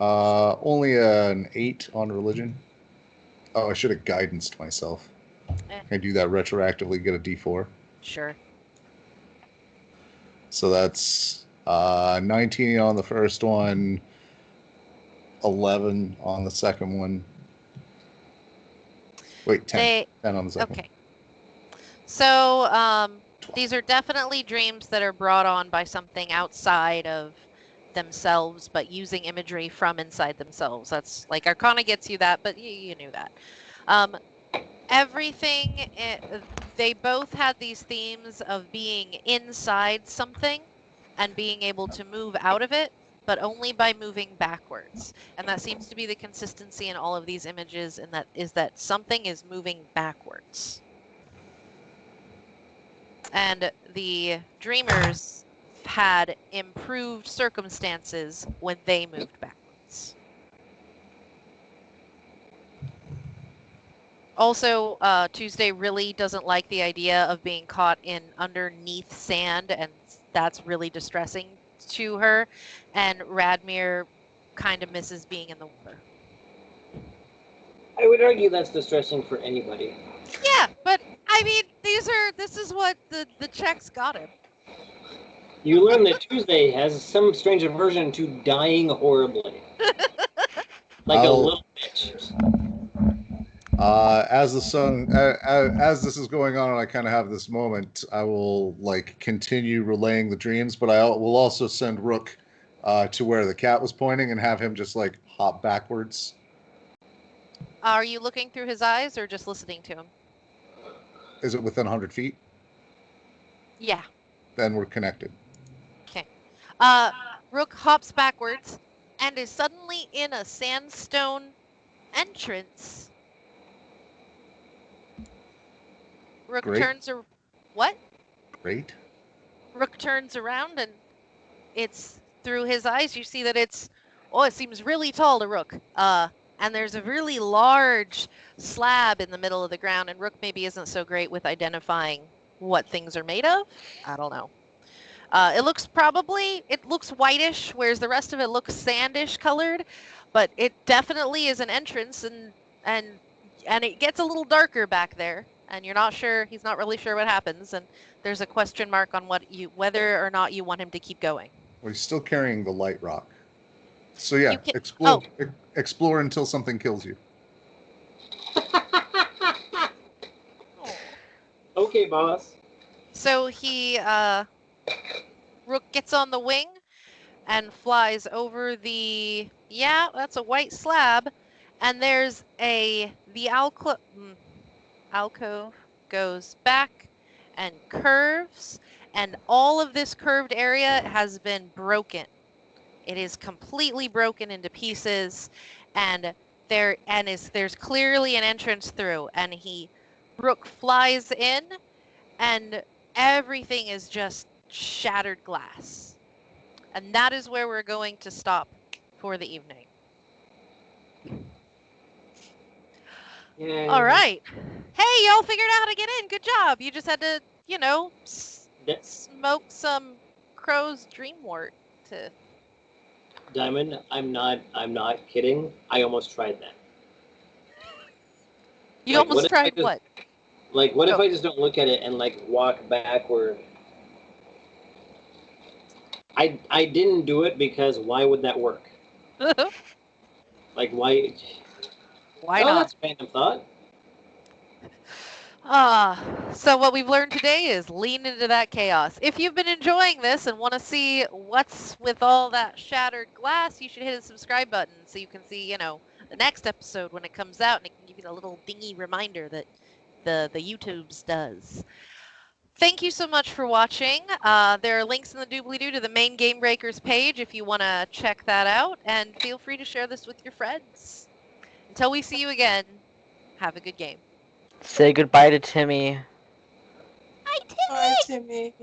Only an 8 on Religion. Oh, I should have guidanced myself. Can I do that retroactively, get a D4? Sure. So that's 19 on the first one, 11 on the second one. Wait, 10. 10 on the second one. So these are definitely dreams that are brought on by something outside of themselves, but using imagery from inside themselves. That's like Arcana gets you that, but you knew that. everything, they both had these themes of being inside something and being able to move out of it, but only by moving backwards. And that seems to be the consistency in all of these images, and that is that something is moving backwards. And the dreamers had improved circumstances when they moved backwards. Also, Tuesday really doesn't like the idea of being caught in underneath sand, and that's really distressing to her. And Radmir kind of misses being in the water. I would argue that's distressing for anybody. Yeah, but I mean, this is what the checks got him. You learn that Tuesday has some strange aversion to dying horribly. Like a I'll- little bitch. As as this is going on, and I kind of have this moment, I will like continue relaying the dreams, but I will also send Rook to where the cat was pointing and have him just like hop backwards. Are you looking through his eyes or just listening to him? Is it within 100 feet? Yeah. Then we're connected. Rook hops backwards and is suddenly in a sandstone entrance. Rook Great. turns what? Great. Rook turns around and it's through his eyes. You see that it seems really tall to Rook. And there's a really large slab in the middle of the ground, and Rook maybe isn't so great with identifying what things are made of. I don't know. It looks whitish, whereas the rest of it looks sandish colored, but it definitely is an entrance, and it gets a little darker back there, and he's not really sure what happens, and there's a question mark on whether or not you want him to keep going. Well, he's still carrying the light rock. So yeah, You can- explore until something kills you. Okay, boss. So Rook gets on the wing and flies over that's a white slab, and there's the alcove goes back and curves, and all of this curved area has been broken. It is completely broken into pieces, and there's clearly an entrance through, and Rook flies in, and everything is just shattered glass. And that is where we're going to stop for the evening. Yeah. All right. Hey, y'all figured out how to get in. Good job. You just had to, smoke some crow's dreamwort to. Diamond, I'm not kidding. I almost tried that. You Like, almost tried what? Like, what if I just don't look at it and like walk backward? I didn't do it because why would that work? Like, why? Why Oh, not? that's a random thought. So what we've learned today is lean into that chaos. If you've been enjoying this and want to see what's with all that shattered glass, you should hit the subscribe button so you can see, the next episode when it comes out, and it can give you a little dingy reminder that the YouTubes does. Thank you so much for watching. There are links in the doobly-doo to the main Game Breakers page if you want to check that out, and feel free to share this with your friends. Until we see you again, have a good game. Say goodbye to Timmy. Hi, Timmy! Bye, Timmy.